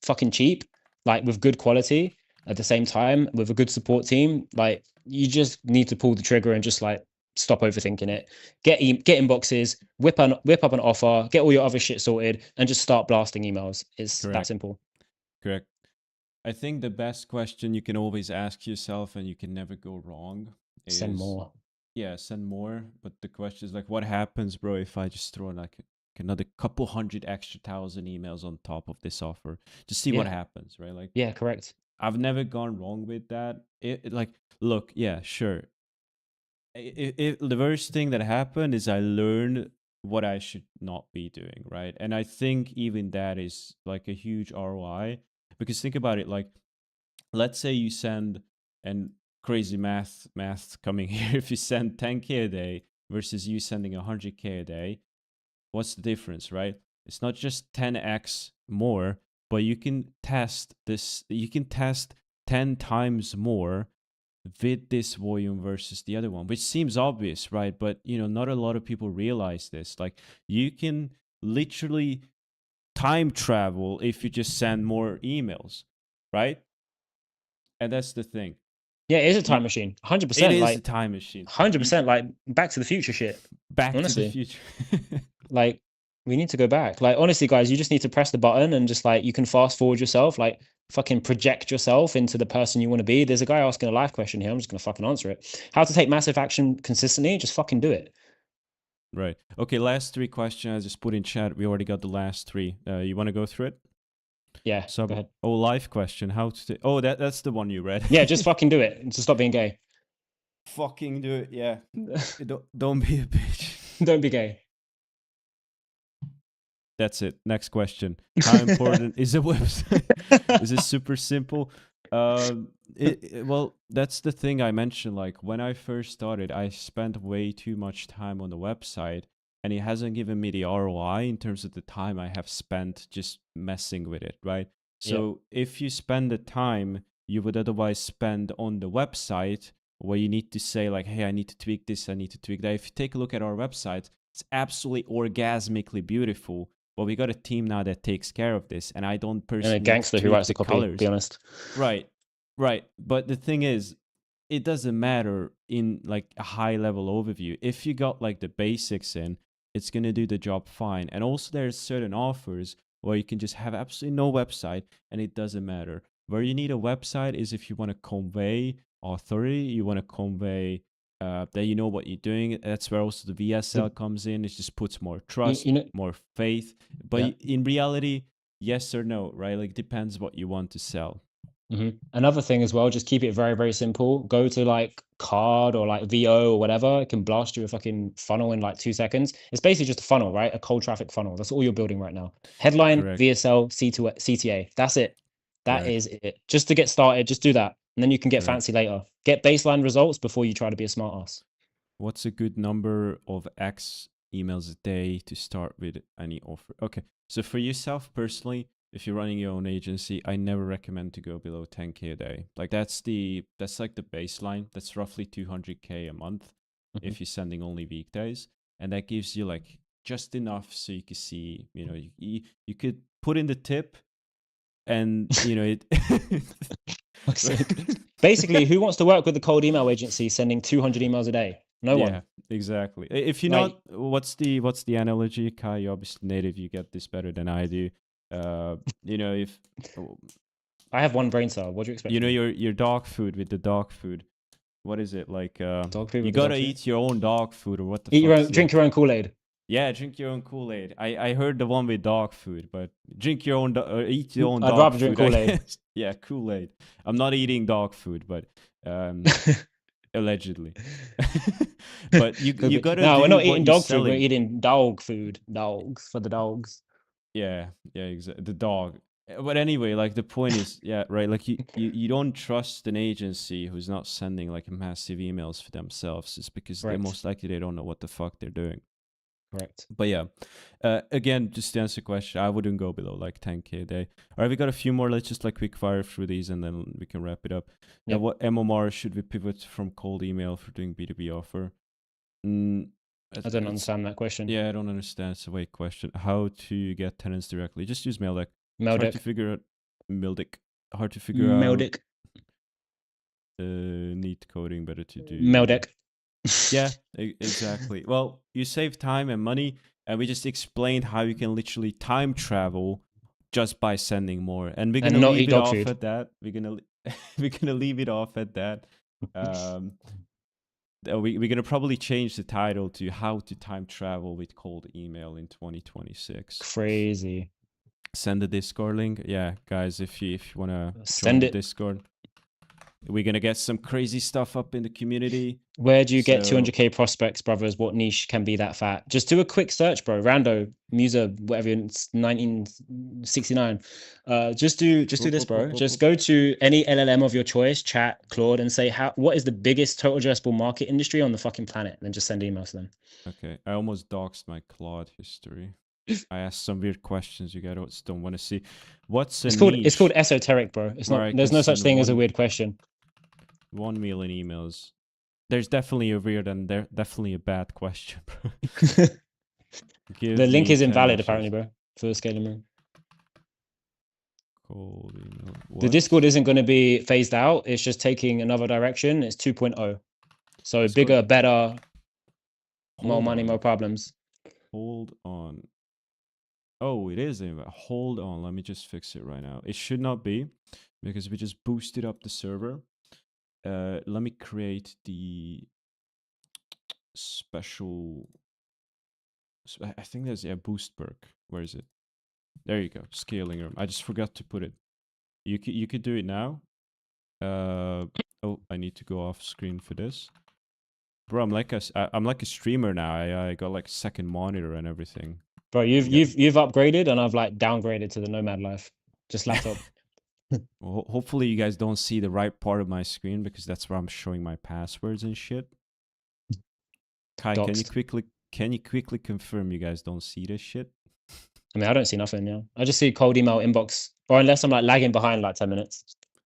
fucking cheap, like with good quality at the same time, with a good support team, like you just need to pull the trigger and just like stop overthinking it. Get inboxes, whip up an offer, get all your other shit sorted, and just start blasting emails. It's that simple. Correct. I think the best question you can always ask yourself, and you can never go wrong, is Send more. Yeah, send more. But the question is like, what happens, bro, if I just throw like another couple hundred extra thousand emails on top of this offer? Just see what happens, right? Like, yeah, correct. I've never gone wrong with that. Like, look, yeah, sure. the worst thing that happened is I learned what I should not be doing, right? And I think even that is like a huge ROI, because think about it, like let's say you send, and crazy math coming here, if you send 10K a day versus you sending 100K a day, what's the difference, right? It's not just 10x more, but you can test 10 times more with this volume versus the other one, which seems obvious, right? But not a lot of people realize this. Like, you can literally time travel if you just send more emails, right? And that's the thing. Yeah, it is a You, time machine. it 100%. is a Like time machine. 100%. Like Back to the Future shit. Back to the Honestly, Future. like we need to go back. Like honestly, guys, you just need to press the button and just like you can fast forward yourself. Like fucking project yourself into the person you want to be. There's a guy asking a live question here. I'm just gonna fucking answer it. How to take massive action consistently? Just fucking do it. Right. Okay, last 3 questions I just put in chat. We already got the last 3. You want to go through it? Yeah. So, go ahead. live question. How to? That's the one you read. Yeah, just fucking do it. To stop being gay. Fucking do it. Yeah. Don't be a bitch. Don't be gay. That's it. Next question. How important is a website? Is it super simple? Well, that's the thing I mentioned. Like, when I first started, I spent way too much time on the website, and it hasn't given me the ROI in terms of the time I have spent just messing with it, right? So if you spend the time you would otherwise spend on the website, where you need to say like, hey, I need to tweak this, I need to tweak that. If you take a look at our website, it's absolutely orgasmically beautiful. But we got a team now that takes care of this, and I don't personally. And a gangster who writes the copy. Colors. Be honest. Right. But the thing is, it doesn't matter in like a high level overview. If you got like the basics in, it's gonna do the job fine. And also, there's certain offers where you can just have absolutely no website, and it doesn't matter. Where you need a website is if you want to convey authority, you want to convey that you know what you're doing. That's where also the VSL comes in. It just puts more trust, more faith. But in reality, yes or no, right? Like, depends what you want to sell. Another thing as well, just keep it very, very simple. Go to like Card or like VO or whatever. It can blast you a fucking funnel in like 2 seconds. It's basically just a funnel, right? A cold traffic funnel. That's all you're building right now. Headline, Correct. VSL, CTA. That's it. That is it. Just to get started, just do that. And then you can get fancy later. Get baseline results before you try to be a smart ass. What's a good number of X emails a day to start with any offer? Okay. So for yourself personally, if you're running your own agency, I never recommend to go below 10K a day. Like, that's like the baseline. That's roughly 200K a month if you're sending only weekdays. And that gives you like just enough so you can see, you could put in the tip, and it basically, who wants to work with the cold email agency sending 200 emails a day? No one. Yeah, exactly. If you're not, what's the analogy, Kai? You're obviously native. You get this better than I do. If I have one brain cell, what do you expect? Your dog food with the dog food. What is it like? Dog food. You gotta eat your own dog food, or what the? Drink your own Kool-Aid. Yeah, drink your own Kool-Aid. I heard the one with dog food, but drink your own, eat your own I'd dog rather food. drink Kool-Aid. Yeah, Kool-Aid. I'm not eating dog food, but allegedly. But you gotta. No, we're not eating dog food. We're eating dog food. Dogs for the dogs. Yeah, exactly. The dog. But anyway, like, the point is, yeah, right. Like, you don't trust an agency who's not sending like massive emails for themselves. It's because they most likely they don't know what the fuck they're doing. Correct. But yeah, again, just to answer the question, I wouldn't go below like 10K a day. All right, we got a few more. Let's just like quick fire through these, and then we can wrap it up. Now, what MMR should we pivot from cold email for doing B2B offer? I don't understand that question. Yeah, I don't understand. It's a vague question. How to get tenants directly? Just use Maildeck. Maildeck. Hard to figure out. Maildeck. Hard to figure out. Maildeck. Neat coding, better to do. Maildeck. Yeah, exactly. Well, you save time and money, and we just explained how you can literally time travel just by sending more. And we're gonna leave it off at that. We're gonna leave it off at that. We're gonna probably change the title to "How to Time Travel with Cold Email in 2026." Crazy. Send the Discord link. Yeah, guys, if you wanna join the Discord. We're gonna get some crazy stuff up in the community. Where do you get So 200k prospects, brothers? What niche can be that fat? Just do a quick search, bro. Rando, Musa, whatever, it's 1969. Just do this, bro. Just go to any LLM of your choice, chat, Claude, and say what is the biggest total addressable market industry on the fucking planet? And then just send emails to them. okay, I almost doxed my Claude history. I asked some weird questions you guys don't want to see. What's a niche? It's called esoteric, bro. It's Where not. I There's can no such send thing as a weird question. 1 million emails. There's definitely a weird and definitely a bad question, bro. The link me is 10 invalid, niches. apparently, bro, for the scaling room. Cold email. The What? Discord isn't going to be phased out. It's just taking another direction. It's 2.0. So Let's bigger, go. better, more Hold money, on. more problems. Hold on. Oh, it is. Hold on. Let me just fix it right now. It should not be because we just boosted up the server. Let me create the special. I think there's a boost perk. Where is it? There you go. Scaling room. I just forgot to put it. You could do it now. Oh, I need to go off screen for this. Bro, I'm like a streamer now. I got like a second monitor and everything. Bro, you've upgraded, and I've like downgraded to the nomad life. Just laptop. Well, hopefully you guys don't see the right part of my screen because that's where I'm showing my passwords and shit. Kai, can you quickly confirm you guys don't see this shit? I mean, I don't see nothing. Yeah, I just see cold email inbox, or unless I'm like lagging behind like 10 minutes.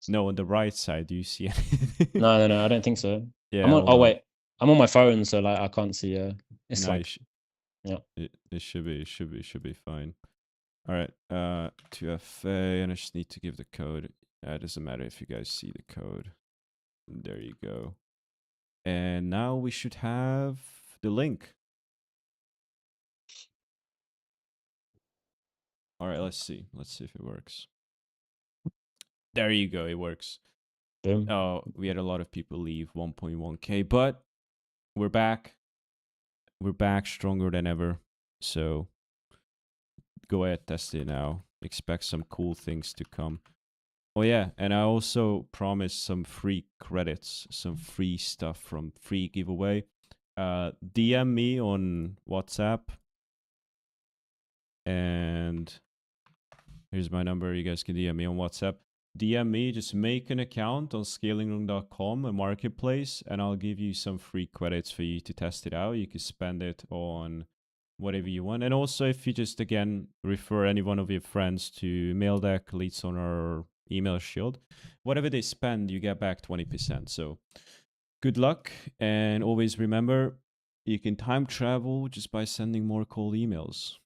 No, on the right side, do you see anything? No, I don't think so. Yeah. I'm on. Oh wait, I'm on my phone, so like I can't see. It's no, like, yeah, it should be fine. All right. 2FA, and I just need to give the code. It doesn't matter if you guys see the code. There you go. And now we should have the link. All right, let's see. Let's see if it works. There you go. It works. boom. Oh, we had a lot of people leave 1.1K, but we're back. We're back stronger than ever. So go ahead, test it now. Expect some cool things to come. Oh yeah, and I also promised some free credits, some free stuff from free giveaway. DM me on WhatsApp. And here's my number. You guys can DM me on WhatsApp. DM me, just make an account on scalingroom.com, a marketplace, and I'll give you some free credits for you to test it out. You can spend it on whatever you want. And also, if you just, again, refer any one of your friends to MailDeck, LeadSonar, or Email Shield, whatever they spend, you get back 20%. So good luck. And always remember, you can time travel just by sending more cold emails.